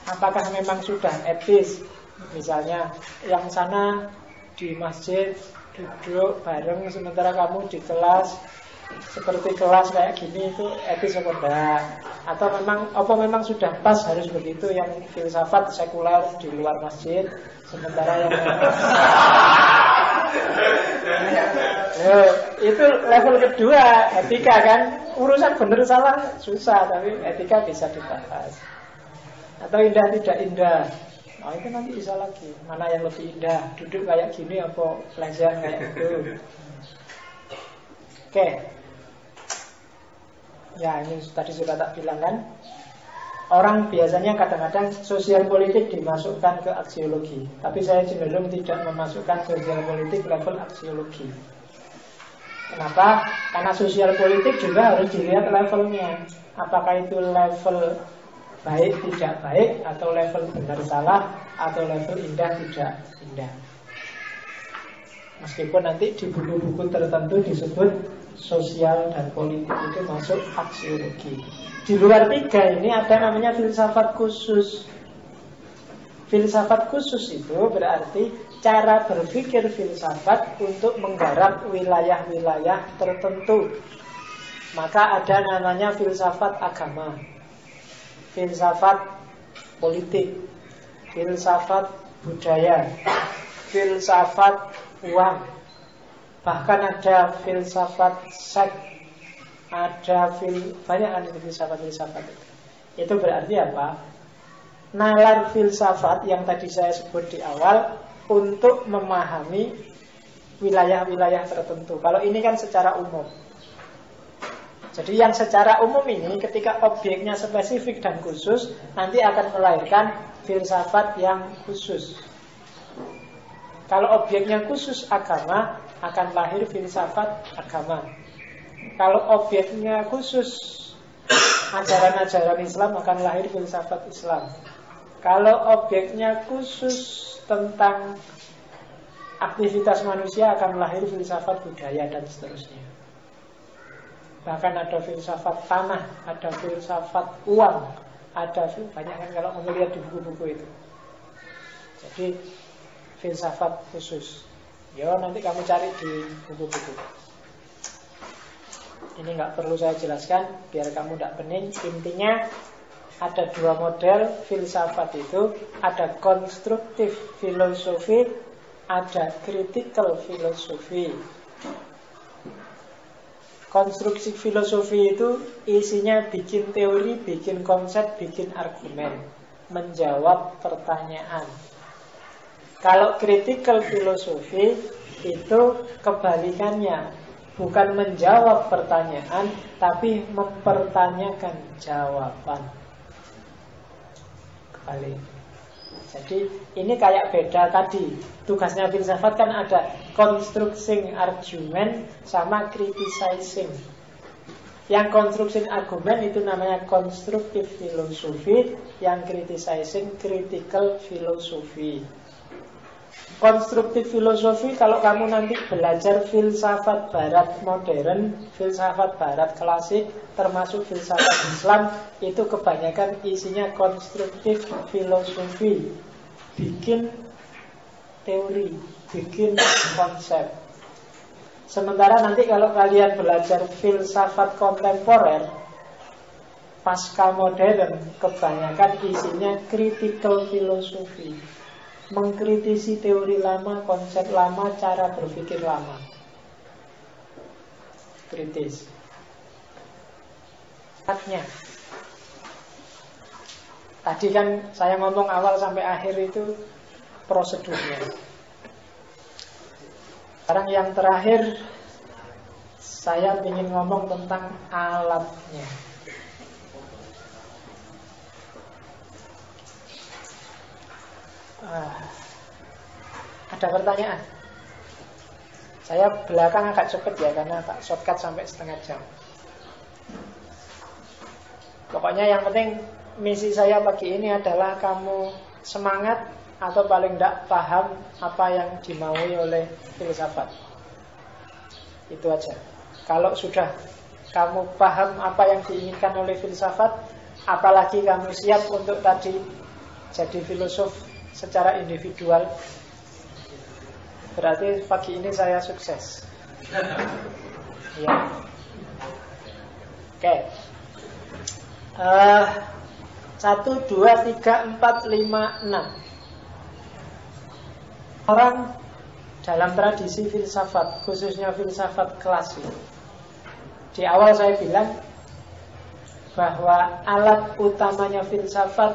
Apakah memang sudah etis? Misalnya yang sana di masjid duduk bareng sementara kamu di kelas, seperti kelas kayak gini, itu etis atau enggak? Atau memang sudah pas harus begitu, yang filsafat sekuler di luar masjid, sementara yang itu level kedua, etika kan. Urusan benar salah susah, tapi etika bisa dibahas. Atau indah tidak indah, oh itu nanti bisa lagi. Mana yang lebih indah, duduk kayak gini apa pelajari kayak gitu. Oke. Ya, ini tadi sudah tak bilang kan. Orang biasanya kadang-kadang sosial politik dimasukkan ke aksiologi, tapi saya cenderung tidak memasukkan sosial politik level aksiologi. Kenapa? Karena sosial politik juga harus dilihat levelnya. Apakah itu level baik tidak baik, atau level benar salah, atau level indah tidak indah. Meskipun nanti di buku-buku tertentu disebut sosial dan politik itu masuk aksiologi. Di luar tiga ini ada namanya filsafat khusus. Filsafat khusus itu berarti cara berpikir filsafat untuk menggarap wilayah-wilayah tertentu. Maka ada namanya filsafat agama, filsafat politik, filsafat budaya, filsafat uang, bahkan ada filsafat seks, ada banyak filsafat-filsafat itu. Itu berarti apa? Nalar filsafat yang tadi saya sebut di awal untuk memahami wilayah-wilayah tertentu. Kalau ini kan secara umum. Jadi yang secara umum ini ketika objeknya spesifik dan khusus, nanti akan melahirkan filsafat yang khusus. Kalau objeknya khusus agama, akan lahir filsafat agama. Kalau objeknya khusus ajaran-ajaran Islam, akan lahir filsafat Islam. Kalau objeknya khusus tentang aktivitas manusia, akan lahir filsafat budaya dan seterusnya. Bahkan ada filsafat tanah, ada filsafat uang, ada banyak kan kalau melihat di buku-buku itu. Jadi filsafat khusus. Ya nanti kamu cari di buku-buku. Ini nggak perlu saya jelaskan biar kamu tidak pening. Intinya ada dua model filsafat itu. Ada konstruktif filosofi, ada critical filosofi. Konstruksi filosofi itu isinya bikin teori, bikin konsep, bikin argumen, menjawab pertanyaan. Kalau critical filosofi itu kebalikannya, bukan menjawab pertanyaan, tapi mempertanyakan jawaban. Kebalik. Jadi ini kayak beda tadi. Tugasnya filsafat kan ada constructing argument sama criticizing. Yang constructing argument itu namanya constructive philosophy, yang criticizing critical philosophy. Konstruktif filosofi, kalau kamu nanti belajar filsafat barat modern, filsafat barat klasik, termasuk filsafat Islam, itu kebanyakan isinya konstruktif filosofi. bikin teori, bikin konsep. Sementara nanti kalau kalian belajar filsafat kontemporer, pasca modern, kebanyakan isinya critical philosophy, mengkritisi teori lama, konsep lama, cara berpikir lama. Kritis. Tadi kan saya ngomong awal sampai akhir itu prosedurnya. Sekarang yang terakhir saya ingin ngomong tentang alatnya. Ada pertanyaan? Saya belakang agak cepet ya, karena tak shortcut sampai setengah jam. Pokoknya yang penting misi saya pagi ini adalah kamu semangat atau paling tidak paham apa yang dimaui oleh filsafat. Itu aja. Kalau sudah kamu paham apa yang diinginkan oleh filsafat, apalagi kamu siap untuk tadi jadi filosof secara individual, berarti pagi ini saya sukses. Ya. Oke. 1, 2, 3, 4, 5, 6. Orang dalam tradisi filsafat, khususnya filsafat klasik, di awal saya bilang bahwa alat utamanya filsafat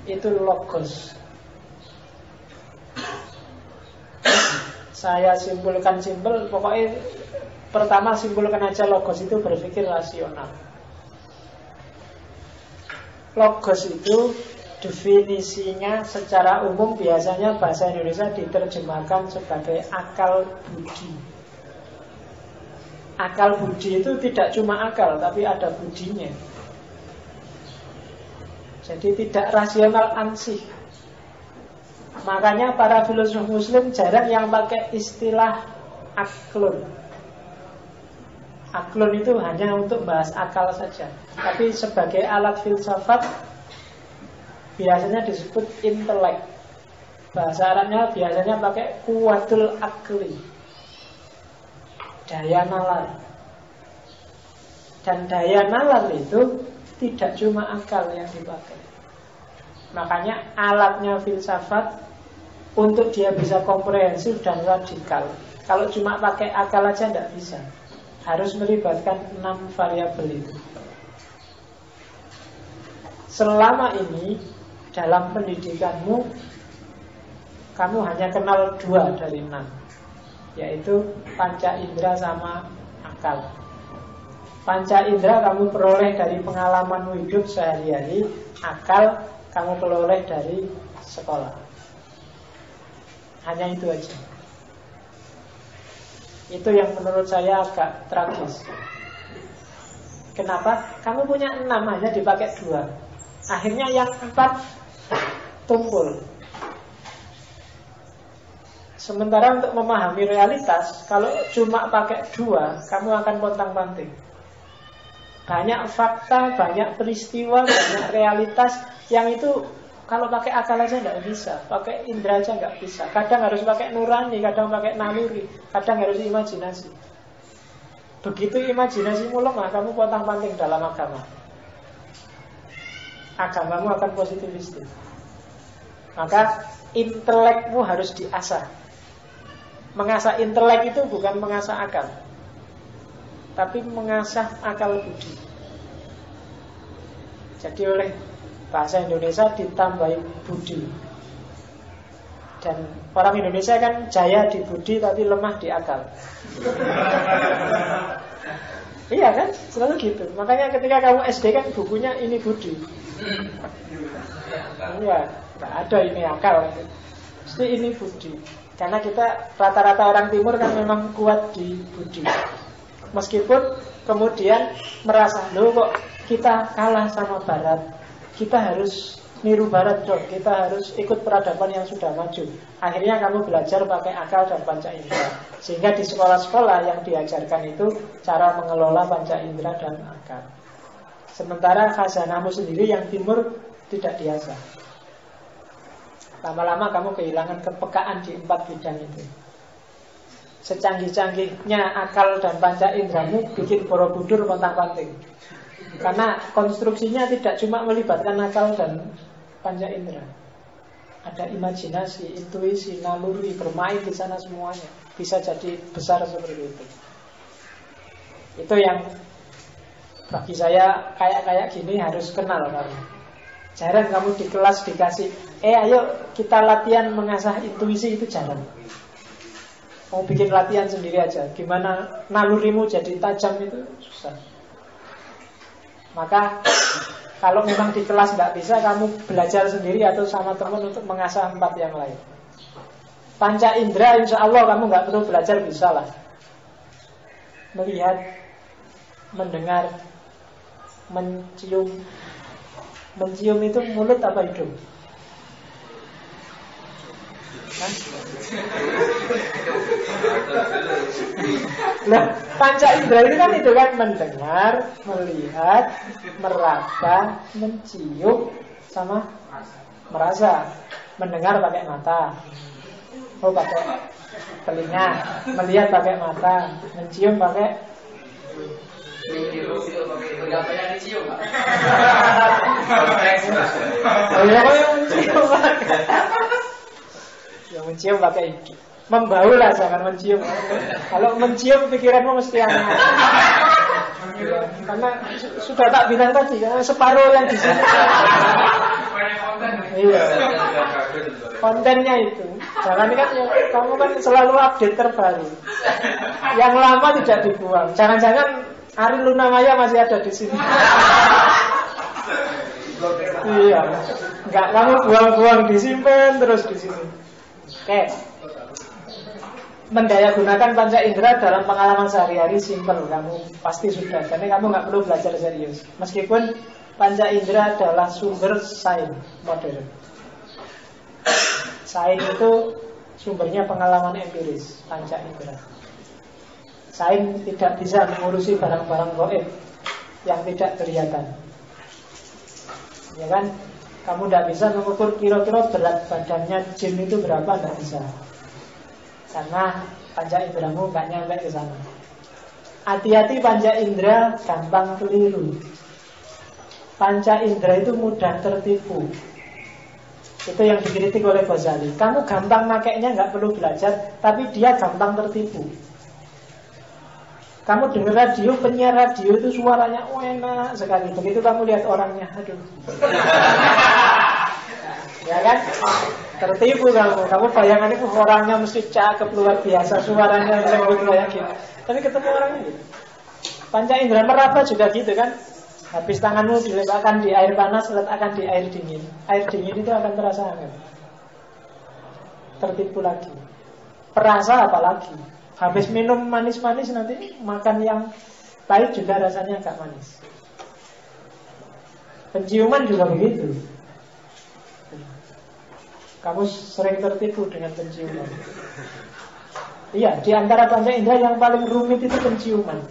itu logos. Saya simpulkan simpel, pokoknya pertama simpulkan aja logos itu berpikir rasional. Logos itu definisinya secara umum biasanya bahasa Indonesia diterjemahkan sebagai akal budi. Akal budi itu tidak cuma akal, tapi ada budinya. Jadi tidak rasional ansih. Makanya para filosof muslim jarang yang pakai istilah aklun. Aklun itu hanya untuk bahas akal saja. Tapi sebagai alat filsafat biasanya disebut intelek. Bahasa Arabnya biasanya pakai kuwatul akli, daya nalar. Dan daya nalar itu tidak cuma akal yang dipakai. Makanya alatnya filsafat untuk dia bisa komprehensif dan radikal. Kalau cuma pakai akal aja tidak bisa. Harus melibatkan 6 variabel itu. Selama ini dalam pendidikanmu kamu hanya kenal 2 dari 6, yaitu panca indera sama akal. Panca indera kamu peroleh dari pengalamanmu hidup sehari-hari, akal kamu peroleh dari sekolah. Hanya itu aja. Itu yang menurut saya agak tragis. Kenapa? Kamu punya 6 hanya dipakai 2. Akhirnya yang 4 tumpul. Sementara untuk memahami realitas, kalau cuma pakai 2, kamu akan pontang-panting. Banyak fakta, banyak peristiwa, banyak realitas yang itu kalau pakai akal aja nggak bisa, pakai indera aja nggak bisa. Kadang harus pakai nurani, kadang pakai naluri, kadang harus imajinasi. Begitu imajinasimu lemah, kamu pontang-panting dalam agama. Agamamu akan positivistis. Maka intelekmu harus diasah. Mengasah intelek itu bukan mengasah akal, tapi mengasah akal budi. Jadi oleh bahasa Indonesia ditambahi budi. Dan orang Indonesia kan jaya di budi tapi lemah di akal. Iya kan? Selalu gitu. Makanya ketika kamu SD kan bukunya ini budi. Iya, nggak ada ini akal. Mesti ini budi. Karena kita rata-rata orang timur kan memang kuat di budi. Meskipun kemudian merasa, loh kok kita kalah sama barat, kita harus niru barat dong, kita harus ikut peradaban yang sudah maju. Akhirnya kamu belajar pakai akal dan panca indera. Sehingga di sekolah-sekolah yang diajarkan itu cara mengelola panca indera dan akal. Sementara khazanahmu sendiri yang timur tidak diasah. Lama-lama kamu kehilangan kepekaan di 4 bidang itu. Secanggih-canggihnya akal dan panca indramu bikin Borobudur kontang-kanting. Karena konstruksinya tidak cuma melibatkan akal dan panca indera. Ada imajinasi, intuisi, naluri bermain di sana semuanya. Bisa jadi besar seperti itu. Itu yang bagi saya kayak gini harus kenal kamu. Jarang kamu di kelas dikasih, ayo kita latihan mengasah intuisi, itu jarang. Mau bikin latihan sendiri aja. Gimana nalurimu jadi tajam itu susah. Maka kalau memang di kelas nggak bisa, kamu belajar sendiri atau sama teman untuk mengasah 4 yang lain. Panca indera insya Allah kamu nggak perlu belajar, bisa lah. Melihat, mendengar, mencium. Mencium itu mulut apa hidung? Nah, panca indera itu kan mendengar, melihat, meraba, mencium, sama merasa. Mendengar pakai mata, pakai telinga. Melihat pakai mata, mencium pakai dicium. Yang mencium pakai hidung. Membau lah, jangan mencium. Kalau mencium pikiranmu mesti aneh. Karena sudah tak bilang tadi, separuh yang di sini. Iya. Kontennya itu. Jangan kan kamu kan selalu update terbaru. Yang lama tidak dibuang. Jangan-jangan Ari Lunamaya masih ada di sini. Iya. Enggak, kamu buang-buang, disimpan terus di sini. Oke. Mendaya gunakan panca indera dalam pengalaman sehari-hari simpel, kamu pasti sudah. Karena kamu nggak perlu belajar serius. Meskipun panca indera adalah sumber sains modern. Sains itu sumbernya pengalaman empiris, panca indera. Sains tidak bisa mengurusi barang-barang gaib yang tidak kelihatan. Ya kan? Kamu tidak bisa mengukur kira-kira berat badannya jin itu berapa, tidak bisa. Karena panca inderamu nggak nyampe ke sana. Hati-hati, panca indera gampang keliru. Panca indera itu mudah tertipu. Itu yang dikritik oleh Ghazali. Kamu gampang makainya, nggak perlu belajar, tapi dia gampang tertipu. Kamu dengar radio, penyiar radio itu suaranya enak sekali. Begitu kamu lihat orangnya, aduh. Ya kan? Tertipu kamu. Kamu bayangan itu orangnya mesti cakep luar biasa, suaranya lembut kayak gitu. Tapi ketemu orangnya gitu. Panca indera meraba juga gitu kan. Habis tanganmu diletakkan di air panas, letakkan di air dingin. Air dingin itu akan terasa hangat. Tertipu lagi. Perasa apalagi. Habis minum manis-manis, nanti makan yang pahit juga rasanya agak manis. Penciuman juga begitu. Kamu sering tertipu dengan penciuman. Iya, di antara panca indera yang paling rumit itu penciuman.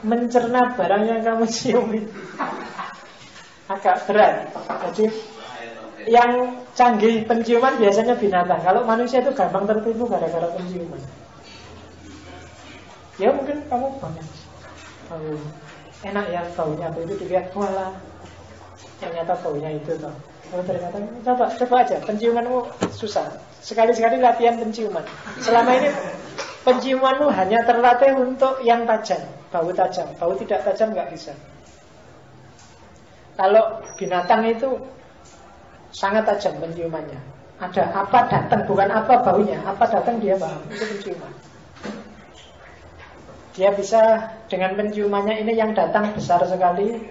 Mencerna barang yang kamu cium itu agak berat. Jadi yang canggih penciuman biasanya binatang. Kalau manusia itu gampang tertipu gara-gara penciuman. Ya mungkin kamu banyak enak ya baunya, itu dilihat, walah ternyata baunya itu toh. Kalau ternyata coba aja, penciumanmu susah. Sekali-sekali latihan penciuman. Selama ini penciumanmu hanya terlatih untuk yang tajam, bau tajam. Bau tidak tajam nggak bisa. Kalau binatang itu sangat tajam penciumannya. Ada apa datang, bukan apa baunya, apa datang dia paham. Itu penciuman. Dia bisa dengan penciumannya, ini yang datang besar sekali,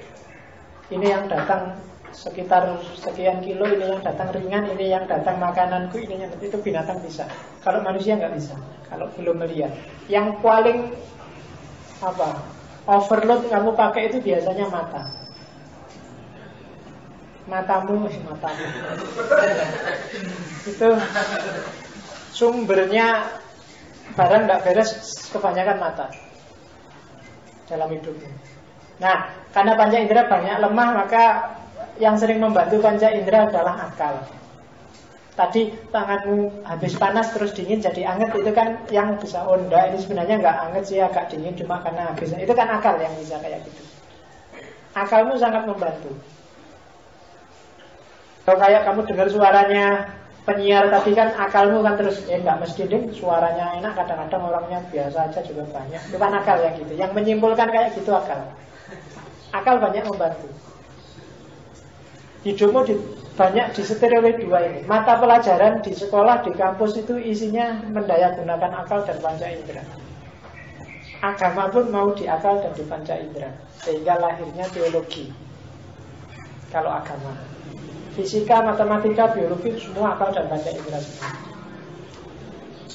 ini yang datang sekitar sekian kilo, ini yang datang ringan, ini yang datang makananku, ini yang itu binatang bisa. Kalau manusia nggak bisa, kalau belum melihat. Yang paling overload kamu pakai itu biasanya mata. Matamu itu sumbernya barang tidak beres, kebanyakan mata dalam hidupnya. Nah, karena panca indera banyak lemah, maka yang sering membantu panca indera adalah akal. Tadi tanganmu habis panas terus dingin jadi anget, itu kan yang bisa onda. Ini sebenarnya nggak anget sih, agak dingin cuma karena habis. Itu kan akal yang bisa kayak gitu. Akalmu sangat membantu. Kalau kayak kamu dengar suaranya penyiar tadi kan akalmu kan terus nggak mesti ding suaranya enak, kadang-kadang orangnya biasa aja juga banyak. Itu kan akal yang gitu. Yang menyimpulkan kayak gitu akal. Akal banyak membantu. Hidupmu banyak disetir oleh dua ini. Mata pelajaran di sekolah, di kampus itu isinya mendayagunakan akal dan panca indera. Agama pun mau diakal dan di panca indera. Sehingga lahirnya teologi. Kalau agama, fisika, matematika, biologi semua akal dan panca indera semua.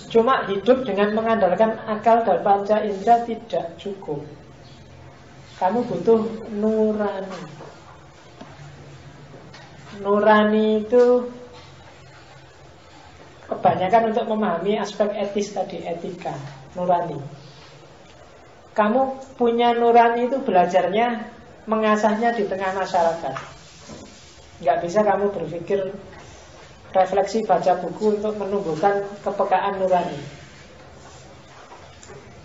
Cuma hidup dengan mengandalkan akal dan panca indera tidak cukup. Kamu butuh nurani. Nurani itu kebanyakan untuk memahami aspek etis tadi, etika, nurani. Kamu punya nurani itu belajarnya, mengasahnya di tengah masyarakat. Nggak bisa kamu berpikir refleksi baca buku untuk menumbuhkan kepekaan nurani.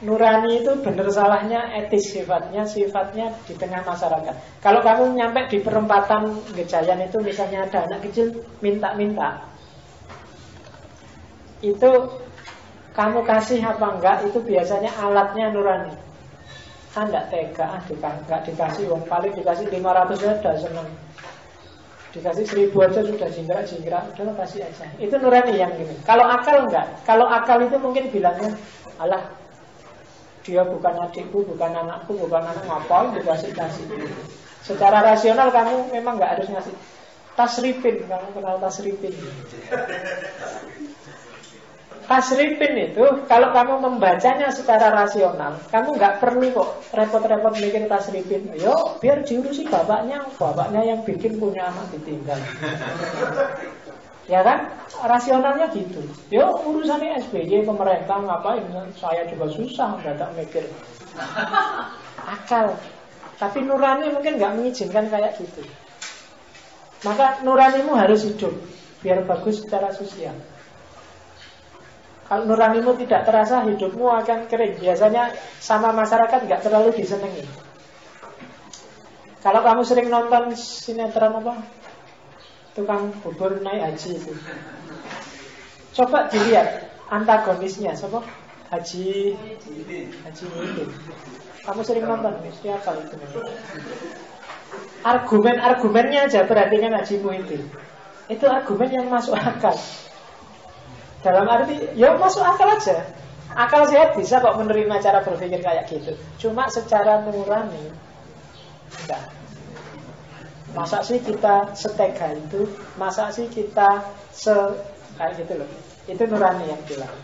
Nurani itu benar salahnya etis sifatnya di tengah masyarakat. Kalau kamu nyampe di perempatan Gejayan itu misalnya ada anak kecil minta-minta, itu kamu kasih apa enggak, itu biasanya alatnya nurani. Enggak tega, enggak dikasih, wong paling dikasih 500 aja udah seneng. Dikasih 1000 aja sudah jingkrak, udah kasih aja. Itu nurani yang gini. Kalau akal enggak. Kalau akal itu mungkin bilangnya, alah, dia bukan adikku, bukan anakku, bukan anak ngapain dikasih-kasih. Secara rasional kamu memang nggak harus ngasih. Tasrifin, kamu kenal tasrifin? Tasrifin itu kalau kamu membacanya secara rasional, kamu nggak perlu kok repot-repot mikir tasrifin. Yo, biar diurusi bapaknya yang bikin punya anak ditinggal. Ya kan? Rasionalnya gitu. Yo, urusannya SBY, pemerintah ngapain? Saya juga susah, nggak tak mikir. Akal. Tapi nurani mungkin nggak mengizinkan kayak gitu. Maka nuranimu harus hidup biar bagus secara sosial. Kalau nuranimu tidak terasa, hidupmu akan kering. Biasanya sama masyarakat nggak terlalu disenangi. Kalau kamu sering nonton sinetron apa? Tukang bubur naik haji itu, coba dilihat antagonisnya siapa? Haji Muhyiddin. Kamu sering nonton, mesti apa itu? Argumennya aja perhatikan Haji Muhyiddin. Itu argumen yang masuk akal. Dalam arti, ya masuk akal aja. Akal sehat bisa kok menerima cara berpikir kayak gitu. Cuma secara nurani enggak. Masa sih kita setega itu? Masa sih kita kayak gitu loh. Itu nurani yang bilang.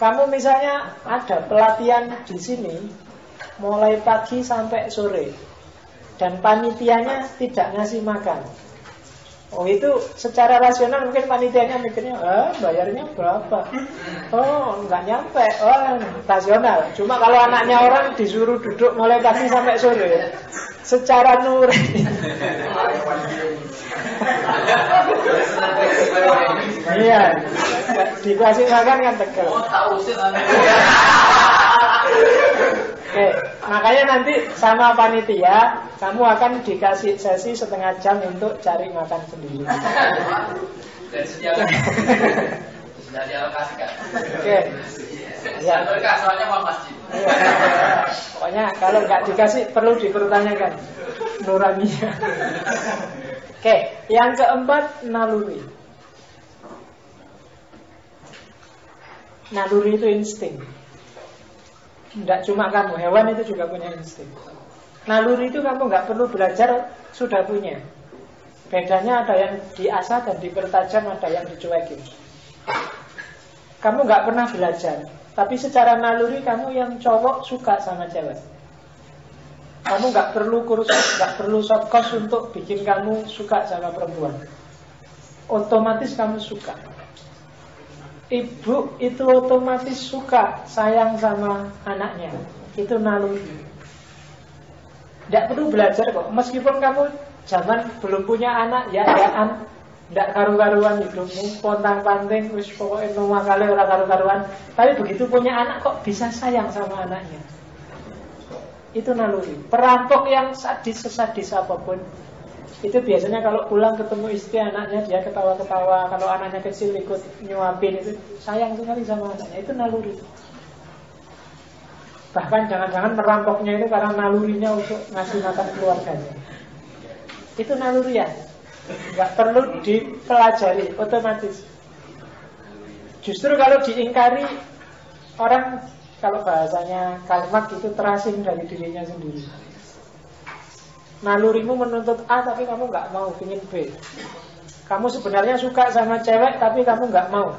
Kamu misalnya ada pelatihan di sini mulai pagi sampai sore dan panitianya tidak ngasih makan. Oh, itu secara rasional mungkin panitianya mikirnya, bayarnya berapa? Oh, nggak nyampe. Oh, rasional. Cuma kalau anaknya orang disuruh duduk mulai pagi sampai sore, secara nurani. Iya, dikasih makan kan tegel. Oke, makanya nanti sama panitia kamu akan dikasih sesi setengah jam untuk cari makan sendiri. Dan sudah dialokasikan. Oke. Ya. Soalnya mau masjid. Ya. Pokoknya kalau nggak dikasih perlu dipertanyakan nuraninya. Oke, yang keempat naluri. Naluri itu insting. Tidak cuma kamu, hewan itu juga punya insting. Naluri itu kamu nggak perlu belajar, sudah punya. Bedanya ada yang diasah dan dipertajam, ada yang dicuekin. Kamu nggak pernah belajar, tapi secara naluri kamu yang cowok suka sama cewek. Kamu nggak perlu kursus, nggak perlu short course untuk bikin kamu suka sama perempuan. Otomatis kamu suka. Ibu itu otomatis suka sayang sama anaknya. Itu naluri. Tidak perlu belajar kok. Meskipun kamu zaman belum punya anak, ya ndak karu-karuan hidupmu, pontang-panting, wis pokoknya nomah kali ora karu-karuan. Tapi begitu punya anak kok bisa sayang sama anaknya. Itu naluri. Perampok yang sadis sesadis apapun, itu biasanya kalau pulang ketemu istri anaknya dia ketawa-ketawa. Kalau anaknya kecil ikut nyuapin, itu sayang sekali sama anaknya. Itu naluri. Bahkan jangan-jangan merampoknya itu karena nalurinya untuk ngasih makan keluarganya. Itu naluri ya. Nggak perlu dipelajari, otomatis. Justru kalau diingkari, orang kalau bahasanya kalimat itu terasing dari dirinya sendiri. Nalurimu menuntut A tapi kamu nggak mau, ingin B. Kamu sebenarnya suka sama cewek tapi kamu nggak mau.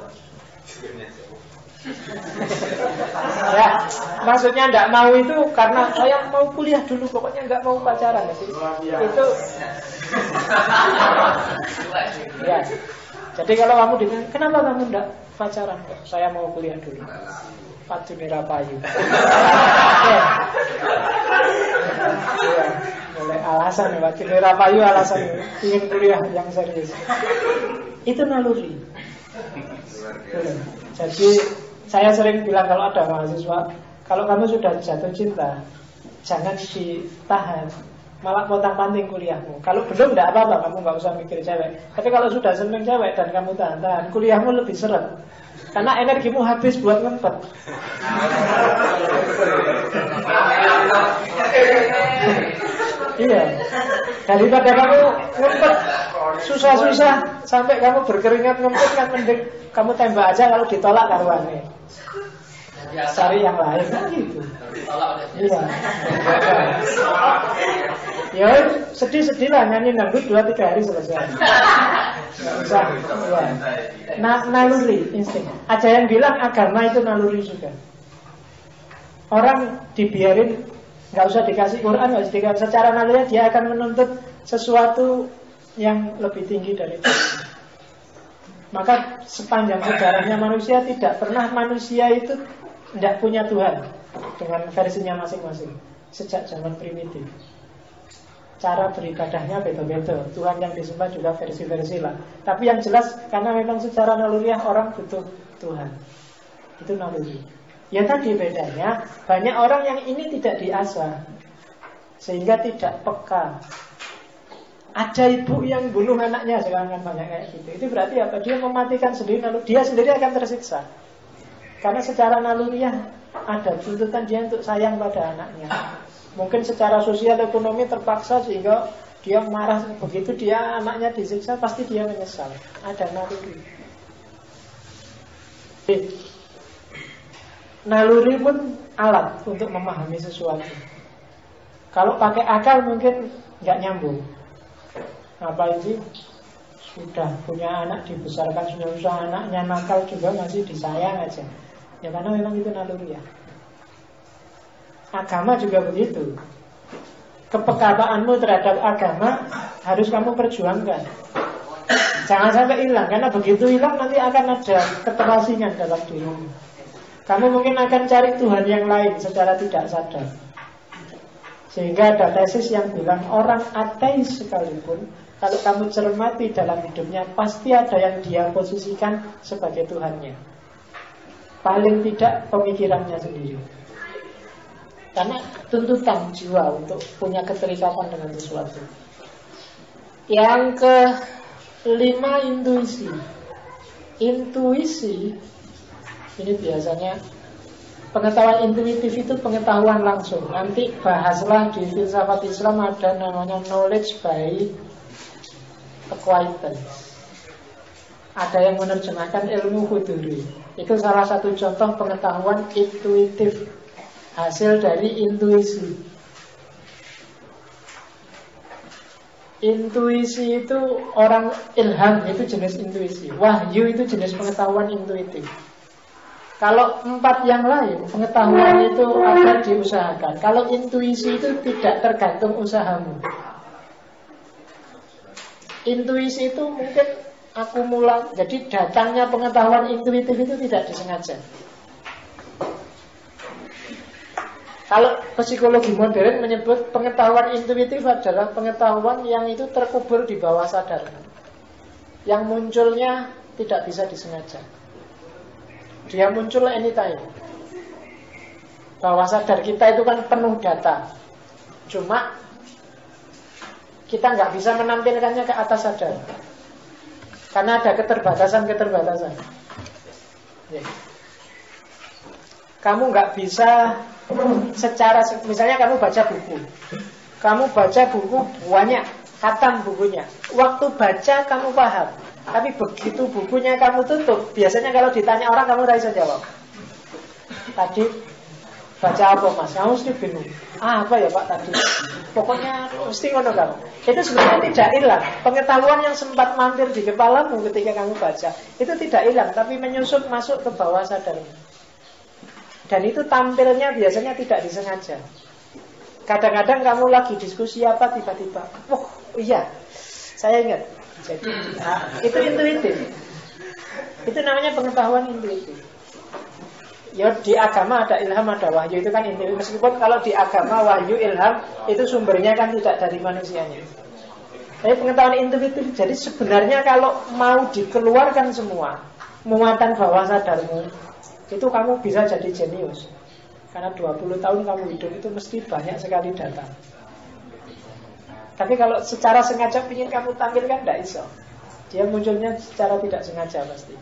Ya, maksudnya nggak mau itu karena saya mau kuliah dulu, pokoknya nggak mau pacaran. Itu ya. Jadi kalau kamu ditanya, kenapa kamu nggak pacaran? Saya mau kuliah dulu. Pacunira payu. Ya, mulai alasan ya, pacunira payu alasan ingin kuliah yang serius. Itu naluri. Jadi saya sering bilang kalau ada mahasiswa, kalau kamu sudah jatuh cinta, jangan ditahan, malah potang-panting kuliahmu. Kalau belum tidak apa-apa, kamu nggak usah mikir cewek. Tapi kalau sudah seneng cewek dan kamu tahan-tahan, kuliahmu lebih seret. Karena energimu habis buat ngempet. Iya. Daripada kamu ngempet susah-susah sampai kamu berkeringat ngempet, kan mending kamu tembak aja, kalau ditolak karuannya. Cari yang lain kan gitu. Iya. Ya sedih-sedih lah, nyanyi dangdut 2-3 hari selesai. Nggak usah. Ya. Naluri, insting. Ada yang bilang agama itu naluri juga. Orang dibiarin, nggak usah dikasih Quran, nggak usah dikasih, secara naluri dia akan menuntut sesuatu yang lebih tinggi dari itu. Maka sepanjang sejarahnya manusia, tidak pernah manusia itu tidak punya Tuhan dengan versinya masing-masing. Sejak zaman primitif, cara beribadahnya beda-beda, Tuhan yang disembah juga versi-versi lah. Tapi yang jelas, karena memang secara naluriah orang butuh Tuhan. Itu naluri. Ya tadi bedanya, banyak orang yang ini tidak diasah, sehingga tidak peka. Ada ibu yang bunuh anaknya, sekarang kan banyak kayak gitu. Itu berarti apa? Dia mematikan sendiri, lalu dia sendiri akan tersiksa. Karena secara naluriah ada tuntutan dia untuk sayang pada anaknya. Mungkin secara sosial ekonomi terpaksa sehingga dia marah. Begitu dia anaknya disiksa, pasti dia menyesal. Ada naluri. Naluri pun alat untuk memahami sesuatu. Kalau pakai akal mungkin nggak nyambung. Ngapain sih? Sudah punya anak, dibesarkan susah-susah, anaknya nakal juga masih disayang aja. Ya karena memang itu naluri ya. Agama juga begitu. Kepekabaanmu terhadap agama harus kamu perjuangkan. Jangan sampai hilang, karena begitu hilang nanti akan ada keterasingan dalam dirimu. Kamu mungkin akan cari Tuhan yang lain secara tidak sadar. Sehingga ada tesis yang bilang orang ateis sekalipun, kalau kamu cermati dalam hidupnya, pasti ada yang dia posisikan sebagai Tuhannya. Paling tidak pemikirannya sendiri. Karena tuntutan jiwa untuk punya keterikatan dengan sesuatu. Yang kelima, intuisi. Intuisi ini biasanya pengetahuan intuitif itu pengetahuan langsung. Nanti bahaslah di filsafat Islam ada namanya knowledge by acquaintance. Ada yang menerjemahkan ilmu huduri. Itu salah satu contoh pengetahuan intuitif, hasil dari intuisi. Intuisi itu orang ilham, itu jenis intuisi. Wahyu itu jenis pengetahuan intuitif. Kalau 4 yang lain, pengetahuan itu akan diusahakan. Kalau intuisi itu tidak tergantung usahamu. Intuisi itu mungkin akumulasi, jadi datangnya pengetahuan intuitif itu tidak disengaja. Kalau psikologi modern menyebut pengetahuan intuitif adalah pengetahuan yang itu terkubur di bawah sadar. yang munculnya tidak bisa disengaja. Dia muncul anytime. Bawah sadar kita itu kan penuh data. Cuma kita nggak bisa menampilkannya ke atas sadar karena ada keterbatasan. Ya. Kamu nggak bisa secara, misalnya kamu baca buku. Kamu baca buku banyak, khatam bukunya. Waktu baca kamu paham. Tapi begitu bukunya kamu tutup, biasanya kalau ditanya orang kamu tidak bisa jawab. Tadi baca apa mas? Kamu mesti bingung. Apa ya pak tadi? Pokoknya mesti ngono kamu. Itu sebenarnya tidak hilang. Pengetahuan yang sempat mampir di kepalamu ketika kamu baca itu tidak hilang, tapi menyusup masuk ke bawah sadarmu. Dan itu tampilnya biasanya tidak disengaja. Kadang-kadang kamu lagi diskusi apa tiba-tiba, oh iya, saya ingat. Jadi itu intuitif. Itu namanya pengetahuan intuitif. Ya di agama ada ilham, ada wahyu, itu kan intuitif. Meskipun kalau di agama wahyu, ilham itu sumbernya kan tidak dari manusianya. Tapi pengetahuan intuitif. Jadi sebenarnya kalau mau dikeluarkan semua muatan bawah sadarmu, itu kamu bisa jadi jenius. Karena 20 tahun kamu hidup itu mesti banyak sekali data. Tapi kalau secara sengaja ingin kamu tampilkan, tidak bisa. Dia munculnya secara tidak sengaja pasti.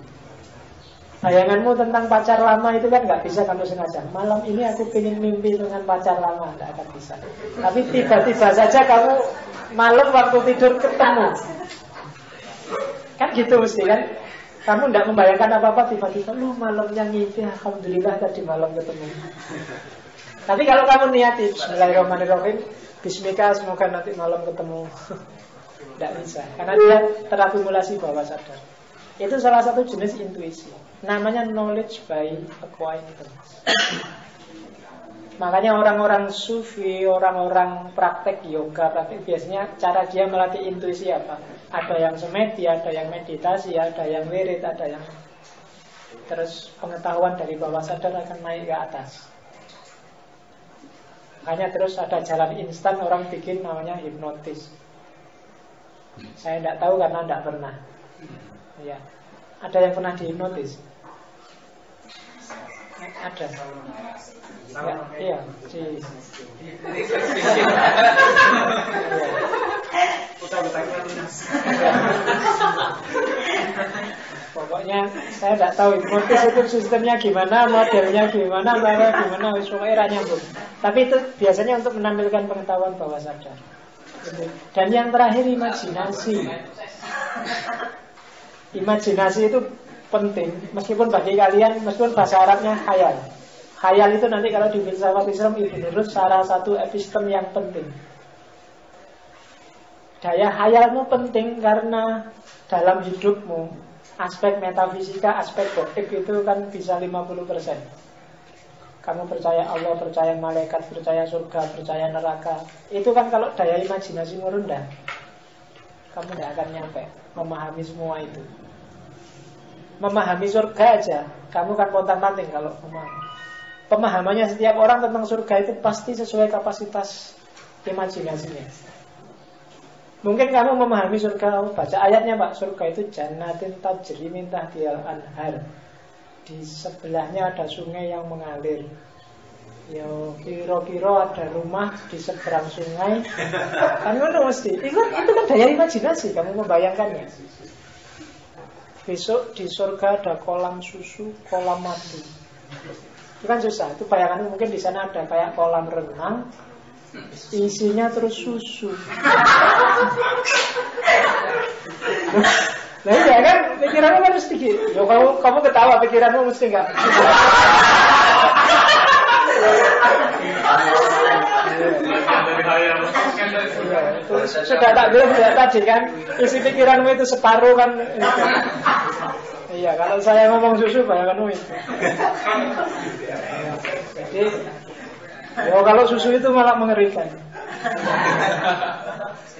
Bayanganmu tentang pacar lama itu kan nggak bisa kamu sengaja. Malam ini aku ingin mimpi dengan pacar lama, tidak akan bisa. Tapi tiba-tiba saja kamu malam waktu tidur ketemu. Kan gitu mesti kan. Kamu tidak membayangkan apa-apa, tiba-tiba lu malamnya ngimpi, alhamdulillah tadi malam ketemu. Tapi kalau kamu niati bismillahirrahmanirrahim, bismika semoga nanti malam ketemu, tidak bisa, karena dia terakumulasi bawah sadar. Itu salah satu jenis intuisi. Namanya knowledge by acquaintance. Makanya orang-orang sufi, orang-orang praktek yoga, biasanya cara dia melatih intuisi apa? Ada yang semedi, ada yang meditasi, ada yang wirid, ada yang terus pengetahuan dari bawah sadar akan naik ke atas. Makanya terus ada jalan instan, orang bikin namanya hipnotis. Saya tidak tahu karena tidak pernah. Ya. Ada yang pernah dihipnotis? Ada. Ya, iya, pokoknya saya tidak tahu hipnotis itu sistemnya gimana, modelnya gimana, pokoknya nyambung. Tapi itu biasanya untuk menampilkan pengetahuan bawah sadar. Dan yang terakhir imajinasi. Imajinasi itu penting, meskipun bagi kalian, meskipun bahasa Arabnya khayal. Khayal itu nanti kalau di filsafat Islam Ibnu Rushd salah satu epistem yang penting. Daya khayalmu penting karena dalam hidupmu aspek metafisika, aspek goib itu kan bisa 50%. Kamu percaya Allah, percaya malaikat, percaya surga, percaya neraka. Itu kan kalau daya imajinasimu rendah, kamu tidak akan nyampe memahami semua itu. Memahami surga aja, kamu kan pontang-panting kalau memahami. Pemahamannya setiap orang tentang surga itu pasti sesuai kapasitas imajinasinya. Mungkin kamu memahami surga, baca ayatnya Pak, surga itu jannatin tajri min tahtihal anhar. Di sebelahnya ada sungai yang mengalir. Ya kira-kira ada rumah di seberang sungai. Kan itu mesti. Itu kan daya imajinasi, kamu membayangkannya. Besok di surga ada kolam susu, kolam madu. Itu kan susah. Itu bayangannya mungkin di sana ada kayak kolam renang, isinya terus susu. Nah iya kan, pikiranmu kan mesti gitu. Yo, kamu ketawa, pikiranmu mesti enggak. Sudah tak bilang ya tadi kan, isi pikiranmu itu separuh kan. Iya, kalau saya ngomong susu bayanganmu itu. Jadi, kalau susu itu malah mengerikan.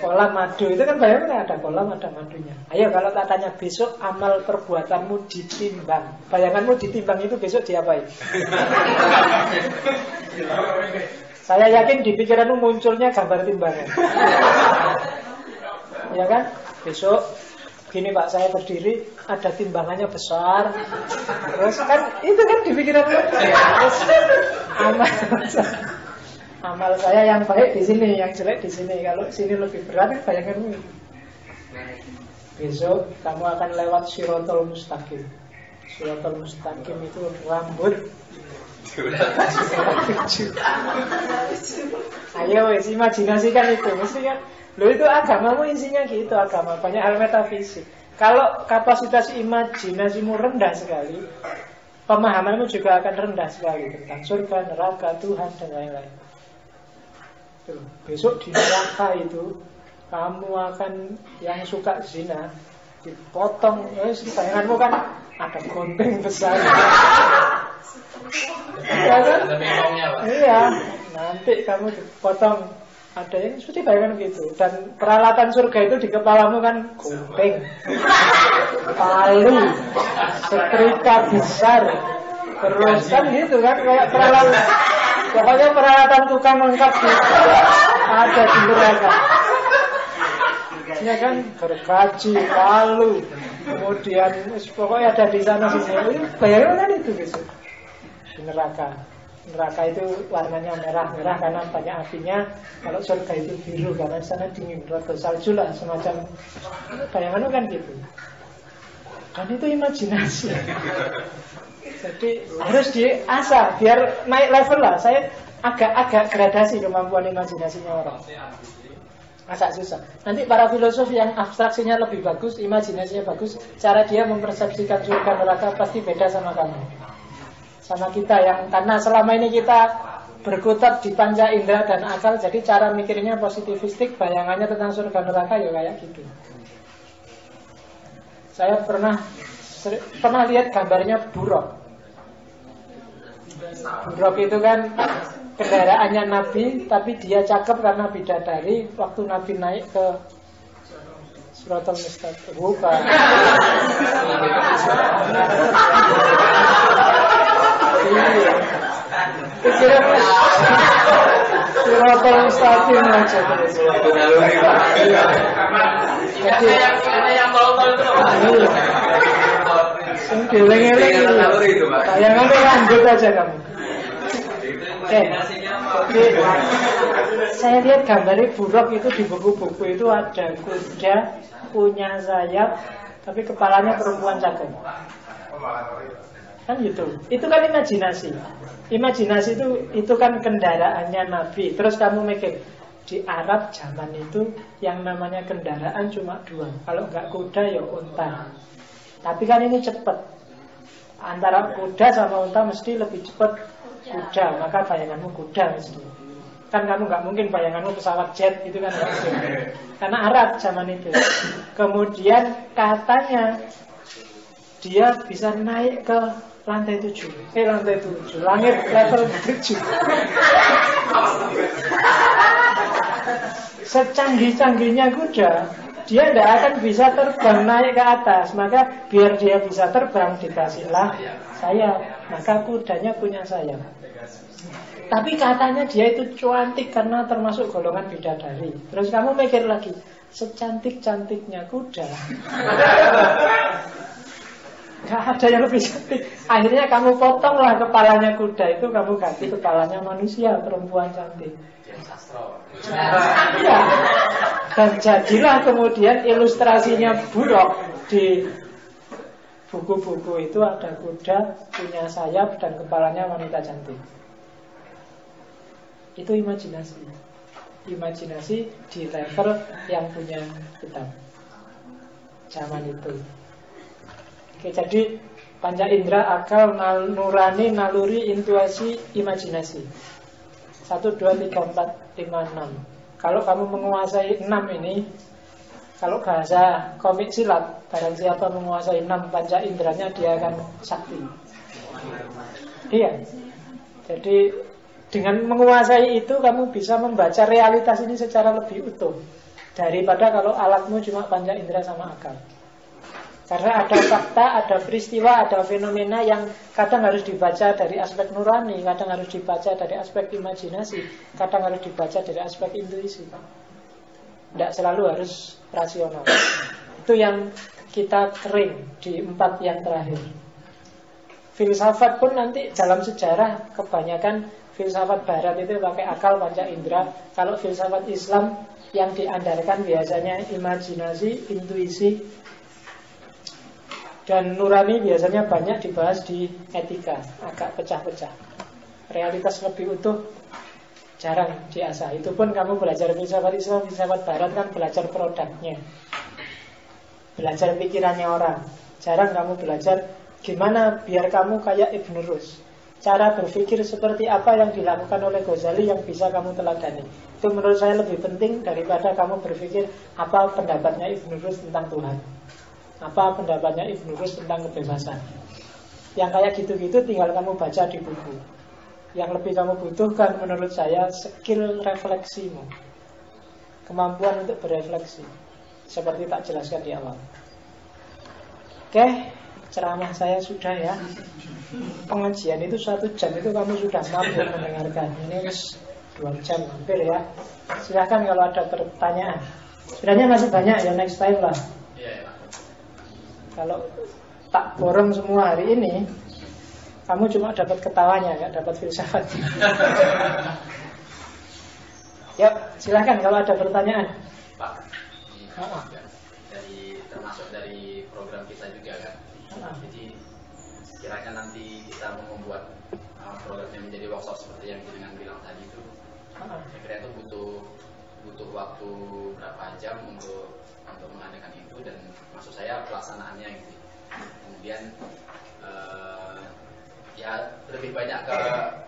Kolam madu itu kan bayangannya ada kolam, ada madunya. Ayo kalau tak tanya besok amal perbuatanmu ditimbang, bayanganmu ditimbang itu besok diapain? Saya yakin di pikiranmu munculnya gambar timbangan. Ya kan? Besok Gini Pak, saya berdiri, ada timbangannya besar. Terus kan, itu kan di pikiran lu. Terus amal saya yang baik di sini, yang jelek di sini. Kalau sini lebih berat, bayangkan besok kamu akan lewat Shiratal Mustaqim. Shiratal Mustaqim itu rambut. Ayo wes, imajinasikan itu, mesti kan. Loh itu agamamu isinya gitu, agama banyak hal metafisik. Kalau kapasitas imajinasimu rendah sekali, pemahamanmu juga akan rendah sekali tentang surga, neraka, Tuhan dan lain-lain. Tuh, besok di neraka itu kamu akan yang suka zina dipotong, bayanganmu kan ada gunting besar. Ya kan? Iya, nanti kamu dipotong. Ada yang seperti bayangan gitu. Dan peralatan surga itu di kepalamu kan gunting, palu, setrika besar, terus kan gitu kan, kayak peralatan. Pokoknya peralatan tukang lengkap gitu ada di neraka. Ya kan, gergaji, palu, kemudian pokoknya ada di sana sini. Bayangan kan itu gitu di neraka. Neraka itu warnanya merah-merah karena banyak apinya. Kalau surga itu biru karena sana dingin, rada salju lah, semacam bayangan kan gitu. Dan itu imajinasi. Jadi harus diasah biar naik level lah. Saya agak gradasi kemampuan imajinasinya orang. Agak susah. Nanti para filosof yang abstraksinya lebih bagus, imajinasinya bagus, cara dia mempersepsikan surga neraka pasti beda sama kamu. Sama kita yang, karena selama ini kita berkutat di panca indera dan akal, jadi cara mikirnya positivistik, bayangannya tentang surga neraka ya kayak gitu. Saya pernah lihat gambarnya buruk. Buruk itu kan kendaraannya Nabi, tapi dia cakep karena bidadari. Waktu Nabi naik ke Shiratal Mustaqim, bukan. Pikiran Shiratal Mustaqim aja terus. Jadi yang tahu-tahu itu geleng-geleng itu. Tayangannya lanjut aja kamu. Oke. Jadi saya lihat gambarnya buruk itu di buku-buku itu ada kuda punya sayap tapi kepalanya perempuan cakep. Kan gitu. Itu kan imajinasi. Imajinasi itu kan kendaraannya Nabi. Terus kamu mikir di Arab zaman itu yang namanya kendaraan cuma dua. Kalau nggak kuda ya unta. Tapi kan ini cepat. Antara kuda sama unta mesti lebih cepat kuda. Maka bayanganmu kuda mesti. Kan kamu nggak mungkin bayanganmu pesawat jet itu kan nggak mungkin. Karena Arab zaman itu. Kemudian katanya dia bisa naik ke lantai 7. Langit level 7. Secanggih-canggihnya kuda, dia tidak akan bisa terbang naik ke atas. Maka biar dia bisa terbang dikasihlah sayap. Maka kudanya punya sayap. Tapi katanya dia itu cantik karena termasuk golongan bidadari. Terus kamu mikir lagi, secantik-cantiknya kuda gak ada yang lebih cantik. Akhirnya kamu potonglah kepalanya kuda itu, kamu ganti kepalanya manusia, perempuan cantik. Ya. Dan jadilah kemudian ilustrasinya buruk di buku-buku itu ada kuda punya sayap dan kepalanya wanita cantik. Itu imajinasi. Imajinasi di level yang punya kitab zaman itu. Oke, jadi panca indera, akal, nurani, naluri, intuisi, imajinasi. 1, 2, 3, 4, 5, 6. Kalau kamu menguasai 6 ini, kalau bahasa komik silat, barang siapa menguasai 6 panca inderanya, dia akan sakti. Iya. Jadi dengan menguasai itu kamu bisa membaca realitas ini secara lebih utuh daripada kalau alatmu cuma panca indera sama akal. Karena ada fakta, ada peristiwa, ada fenomena yang kadang harus dibaca dari aspek nurani, kadang harus dibaca dari aspek imajinasi, kadang harus dibaca dari aspek intuisi. Tidak selalu harus rasional. Itu yang kita kering di 4 yang terakhir. Filsafat pun nanti dalam sejarah kebanyakan filsafat barat itu pakai akal panca indera. Kalau filsafat Islam yang diandalkan biasanya imajinasi, intuisi, dan nurani biasanya banyak dibahas di etika, agak pecah-pecah. Realitas lebih utuh jarang diasah. Itu pun kamu belajar filsafat Islam, filsafat barat kan belajar produknya, belajar pikirannya orang. Jarang kamu belajar gimana biar kamu kayak Ibn Rus. Cara berpikir seperti apa yang dilakukan oleh Ghazali yang bisa kamu teladani. Itu menurut saya lebih penting daripada kamu berpikir apa pendapatnya Ibn Rus tentang Tuhan, apa pendapatnya Ibn Rus tentang kebebasan. Yang kayak gitu-gitu tinggal kamu baca di buku. Yang lebih kamu butuhkan menurut saya skill refleksimu, kemampuan untuk berefleksi, seperti tak jelaskan di awal. Oke, ceramah saya sudah ya. Pengajian itu 1 jam itu kamu sudah mampu mendengarkan. Ini 2 jam hampir ya. Silahkan kalau ada pertanyaan. Sebenarnya masih banyak ya, next time lah. Kalau tak borong semua hari ini, kamu cuma dapat ketawanya, nggak dapat filsafat. Yuk, silahkan kalau ada pertanyaan. Pak, ini termasuk dari program kita juga kan. Jadi kira-kira nanti kita mau membuat programnya menjadi workshop seperti yang jenengan bilang tadi itu. Kira-kira itu butuh waktu berapa jam untuk mengadakan itu, dan maksud saya pelaksanaannya gitu. Kemudian ya lebih banyak ke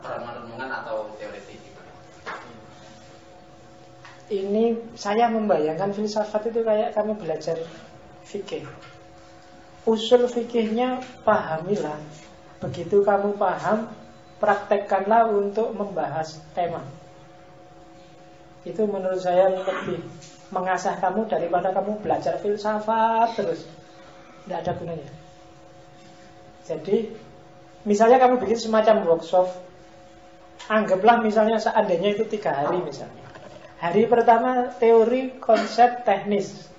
renungan atau teoretik gitu. Ini saya membayangkan filsafat itu kayak kamu belajar fikih. Usul fikihnya pahamilah. Begitu kamu paham, praktekkanlah untuk membahas tema. Itu menurut saya lebih mengasah kamu daripada kamu belajar filsafat terus. Tidak ada gunanya. Jadi misalnya kamu bikin semacam workshop, anggaplah misalnya seandainya itu 3 hari misalnya. Hari pertama teori, konsep, teknis.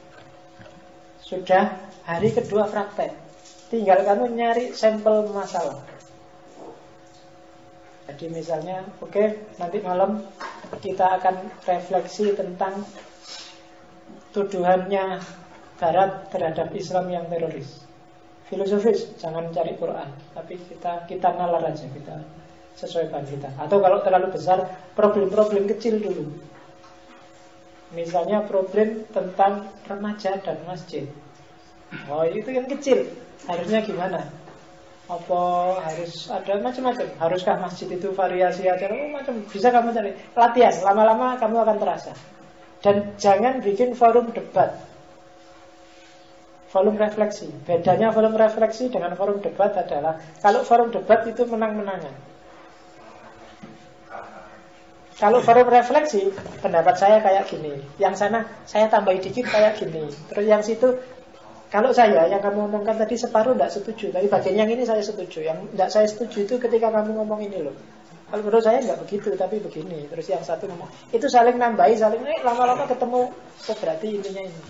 Sudah. Hari kedua praktek. Tinggal kamu nyari sampel masalah. Jadi misalnya, oke, nanti malam kita akan refleksi tentang tuduhannya Barat terhadap Islam yang teroris. Filosofis, jangan cari Quran, tapi kita nalar aja, kita sesuai bahan kita. Atau kalau terlalu besar, problem-problem kecil dulu. Misalnya problem tentang remaja dan masjid. Oh, itu yang kecil. Harusnya gimana? Apa harus ada macam-macam? Haruskah masjid itu variasi acara? Oh, macam. Bisa kamu cari latihan. Lama-lama kamu akan terasa. Dan jangan bikin forum debat. Forum refleksi. Bedanya forum refleksi dengan forum debat adalah kalau forum debat itu menang-menangan. Kalau forum refleksi, pendapat saya kayak gini. Yang sana saya tambahin dikit kayak gini. Terus yang situ, kalau saya, yang kamu omongkan tadi separuh tidak setuju, tapi bagian yang ini saya setuju. Yang tidak saya setuju itu ketika kamu ngomong ini loh. Kalau menurut saya nggak begitu, tapi begini. Terus yang satu ngomong, itu saling nambahi, lama-lama ketemu. Oh, berarti intinya ini.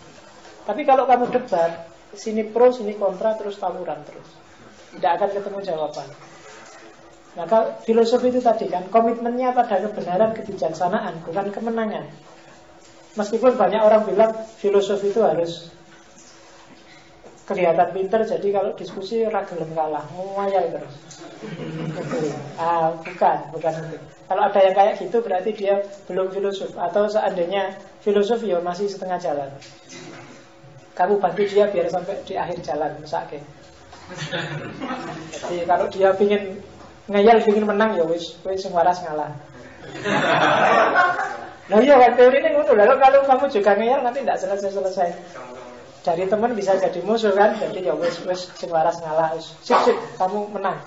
Tapi kalau kamu debat, sini pro, sini kontra, terus tawuran terus. Tidak akan ketemu jawaban. Maka filosofi itu tadi kan, komitmennya pada kebenaran, kebijaksanaan, bukan kemenangan. Meskipun banyak orang bilang filosofi itu harus kelihatan pintar, jadi kalau diskusi ragelem kalah, ngoyal terus. Bukan itu. Kalau ada yang kayak gitu berarti dia belum filosof. Atau seandainya filosof ya masih setengah jalan. Kamu bantu dia biar sampai di akhir jalan, misalnya. Jadi kalau dia pingin ngeyel, pingin menang ya wis sing waras ngalah. Nah iya kan teori ini ngono. Lalu kalau kamu juga ngeyel nanti tidak selesai. Dari teman bisa jadi musuh kan. Jadi ya wis sing waras ngalah. Sip kamu menang.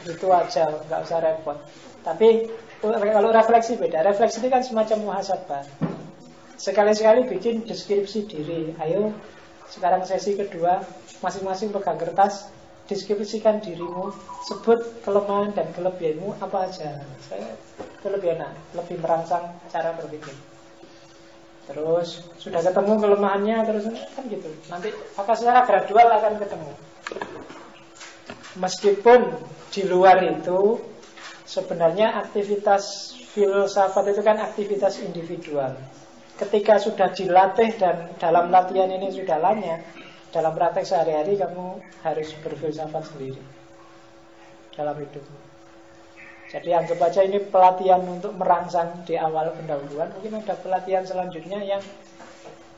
Itu aja, nggak usah repot. Tapi kalau refleksi beda. Refleksi ini kan semacam muhasabah. Sekali-sekali bikin deskripsi diri. Ayo sekarang sesi kedua, masing-masing pegang kertas, deskripsikan dirimu, sebut kelemahan dan kelebihanmu apa aja. Saya itu lebih enak, lebih merangsang cara berpikir. Terus sudah ketemu kelemahannya, terus kan gitu. Nanti maka secara gradual akan ketemu. Meskipun di luar itu sebenarnya aktivitas filsafat itu kan aktivitas individual. Ketika sudah dilatih dan dalam latihan ini sudah lama, dalam praktek sehari-hari kamu harus berfilsafat sendiri dalam hidupmu. Jadi anggap aja ini pelatihan untuk merangsang di awal pendahuluan. Mungkin ada pelatihan selanjutnya yang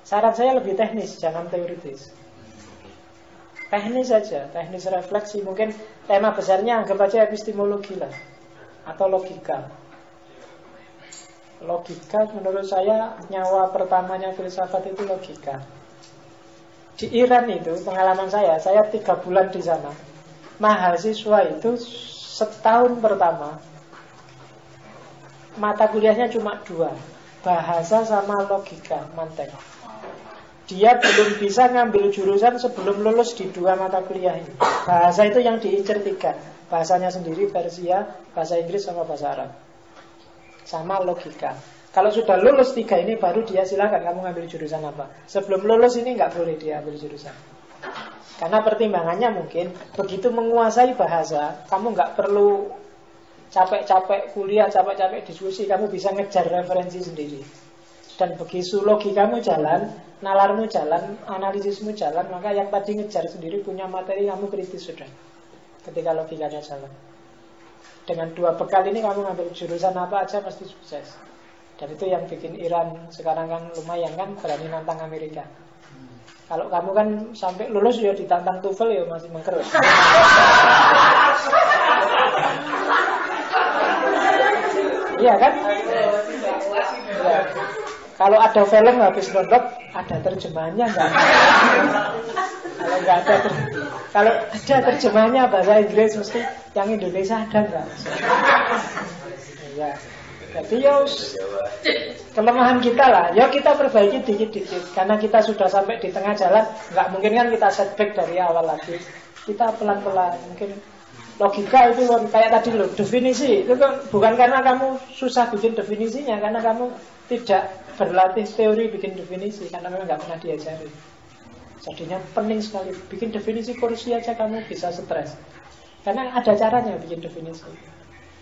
saran saya lebih teknis, jangan teoritis. Teknis saja, teknis refleksi. Mungkin tema besarnya anggap aja epistemologi lah, atau logika. Logika menurut saya nyawa pertamanya filsafat itu logika. Di Iran itu pengalaman saya 3 bulan di sana. Mahasiswa itu setahun pertama mata kuliahnya cuma 2, bahasa sama logika, mantek. Dia belum bisa ngambil jurusan sebelum lulus di 2 mata kuliah ini. Bahasa itu yang diincer 3, bahasanya sendiri Persia, bahasa Inggris sama bahasa Arab, sama logika. Kalau sudah lulus 3 ini baru dia silakan kamu ngambil jurusan apa. Sebelum lulus ini nggak boleh dia ambil jurusan. Karena pertimbangannya mungkin begitu menguasai bahasa, kamu nggak perlu capek-capek kuliah, capek-capek diskusi, kamu bisa ngejar referensi sendiri. Dan begitu logikamu jalan, nalarmu jalan, analisismu jalan, maka yang tadi ngejar sendiri punya materi, kamu kritis sudah. Ketika logikanya jalan. Dengan 2 bekal ini kamu ngambil jurusan apa aja pasti sukses. Dan itu yang bikin Iran sekarang kan lumayan kan berani nantang Amerika. Kalau kamu kan sampai lulus ya ditantang TOEFL ya masih mengker. Iya kan? Ya. Kalau ada film habis nonton, ada terjemahannya enggak? Kalau enggak ada kalau ada terjemahannya bahasa Inggris mesti yang Indonesia ada enggak? Iya. Jadi ya kelemahan kita lah, ya kita perbaiki dikit-dikit. Karena kita sudah sampai di tengah jalan, nggak mungkin kan kita setback dari awal lagi. Kita pelan-pelan. Mungkin logika itu kayak tadi loh, definisi itu kan bukan karena kamu susah bikin definisinya, karena kamu tidak berlatih teori bikin definisi, karena memang nggak pernah diajari. Jadinya pening sekali. Bikin definisi kursi aja kamu bisa stres, karena ada caranya bikin definisi.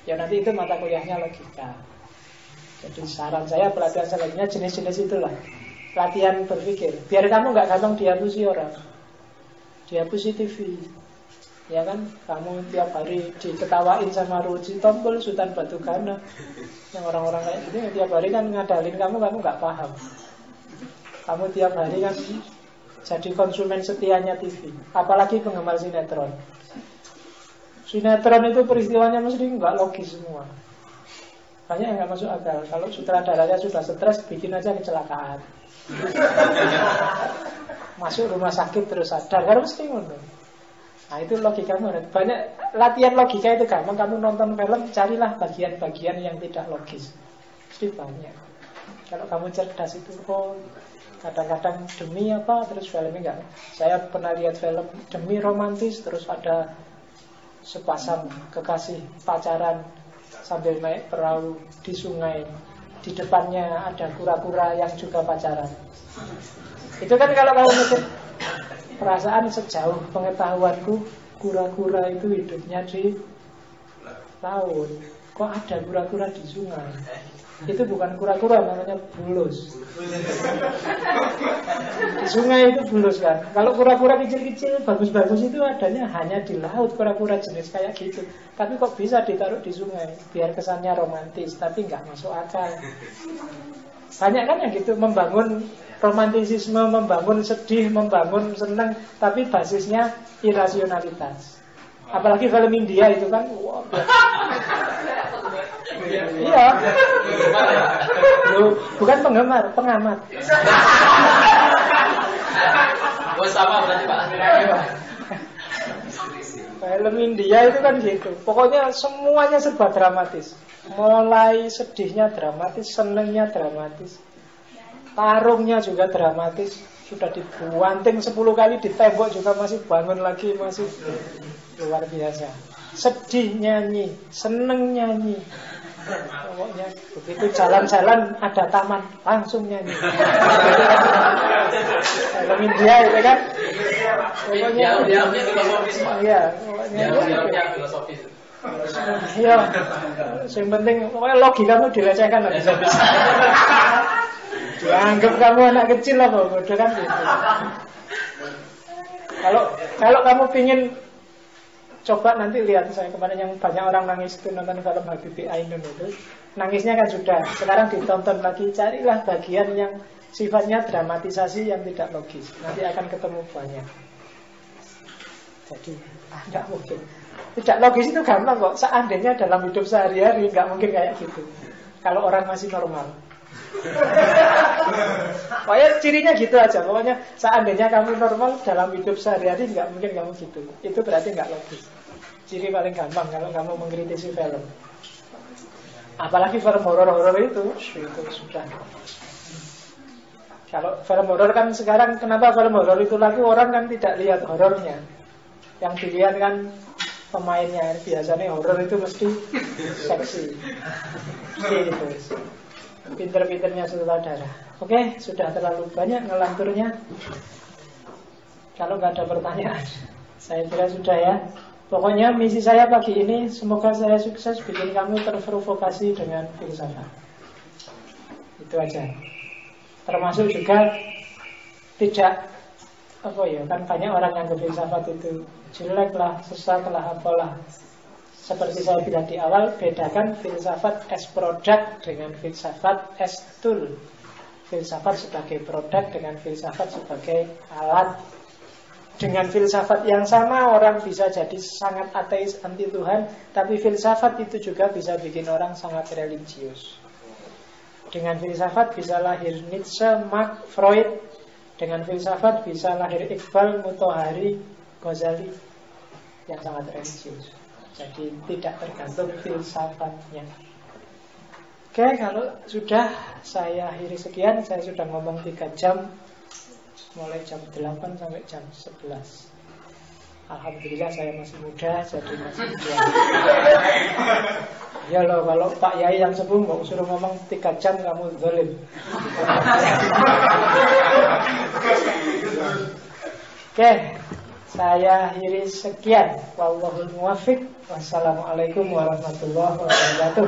Ya nanti itu mata kuliahnya logika. Jadi saran saya pelatihan selanjutnya jenis-jenis itulah. Latihan berpikir. Biar kamu nggak gampang dihapusi orang, dihapusi TV. Ya kan, kamu tiap hari diketawain sama Ruji Tompul, Sultan Batu Gana, yang orang-orang kayak gitu. Tiap hari kan ngadalin kamu nggak paham. Kamu tiap hari kan jadi konsumen setianya TV. Apalagi penggemar sinetron. Sinetron itu peristiwanya mesti nggak logis semua. Banyak yang nggak masuk akal. Kalau sutradaranya sudah stres, bikin aja kecelakaan. Masuk rumah sakit terus sadar, kan mesti ngono. Nah itu logikamu. Banyak latihan logika itu gampang. Kamu nonton film, carilah bagian-bagian yang tidak logis. Mesti banyak. Kalau kamu cerdas itu, kadang-kadang demi apa, terus filmnya enggak. Saya pernah lihat film demi romantis, terus ada sepasang kekasih pacaran sambil naik perahu di sungai. Di depannya ada kura-kura yang juga pacaran. Itu kan kalau kamu mikir, perasaan sejauh pengetahuanku, kura-kura itu hidupnya di laut. Kok ada kura-kura di sungai? Itu bukan kura-kura, namanya bulus. Di sungai itu bulus kan. Kalau kura-kura kecil-kecil bagus-bagus itu adanya hanya di laut, kura-kura jenis kayak gitu. Tapi kok bisa ditaruh di sungai? Biar kesannya romantis, tapi nggak masuk akal. Banyak kan yang gitu, membangun romantisisme, membangun sedih, membangun senang, tapi basisnya irasionalitas. Apalagi film India itu kan, wah, iya. Loh, bukan penggemar, pengamat. Oh sama berarti Pak. Film India itu kan gitu. Pokoknya semuanya serba dramatis. Mulai sedihnya dramatis, senengnya dramatis. Tarungnya juga dramatis. Sudah dibanting 10 kali di tembok juga masih bangun lagi, masih luar biasa. Sedih nyanyi, seneng nyanyi. Pokoknya begitu jalan-jalan ada taman langsung nyanyi. Film India itu kan. Pokoknya diamnya filosofis Pak. Iya, pokoknya Diamnya filosofis. iya. Yang penting pokoknya logikamu dilecehkan lah bisa. Dianggap kamu anak kecil lah bodoh kan gitu. Kalau kamu pingin coba nanti lihat, saya kemarin yang banyak orang nangis itu nonton film Habibie Ainun itu, nangisnya kan sudah, sekarang ditonton lagi, carilah bagian yang sifatnya dramatisasi yang tidak logis, nanti akan ketemu banyak. Jadi tidak mungkin. Tidak logis itu gampang kok. Seandainya dalam hidup sehari-hari nggak mungkin kayak gitu. Kalau orang masih normal. Pokoknya cirinya gitu aja. Pokoknya seandainya kamu normal dalam hidup sehari-hari nggak mungkin kamu gitu. Itu berarti nggak logis. Ciri paling gampang kalau kamu mengkritisi film. Apalagi film horor-horor itu sudah. Kalau film horor kan sekarang, kenapa film horor itu laku? Orang kan tidak lihat horornya. Yang dilihat kan pemainnya. Biasanya horor itu mesti seksi. Mesti itu. Pinter-pinternya sutradara. Oke, sudah terlalu banyak ngelanturnya. Kalau nggak ada pertanyaan, saya kira sudah ya. Pokoknya misi saya pagi ini, semoga saya sukses bikin kamu terprovokasi dengan filsafat. Itu aja. Termasuk juga tidak kan banyak orang yang ke filsafat itu jelek lah, sesat lah, apalah. Seperti saya bilang di awal, bedakan filsafat as product dengan filsafat as tool. Filsafat sebagai produk dengan filsafat sebagai alat. Dengan filsafat yang sama, orang bisa jadi sangat ateis, anti Tuhan, tapi filsafat itu juga bisa bikin orang sangat religius. Dengan filsafat bisa lahir Nietzsche, Marx, Freud. Dengan filsafat bisa lahir Iqbal, Mutahari, Ghazali yang sangat religius. Jadi tidak tergantung filsafatnya. Oke, kalau sudah saya akhiri sekian. Saya sudah ngomong 3 jam, mulai jam 8 sampai jam 11. Alhamdulillah saya masih muda, jadi masih muda. Ya loh, kalau Pak Yai yang sepuh mau suruh ngomong 3 jam kamu zalim. Oke, saya akhiri sekian. Wallahul muwaffiq. Wassalamualaikum warahmatullahi wabarakatuh.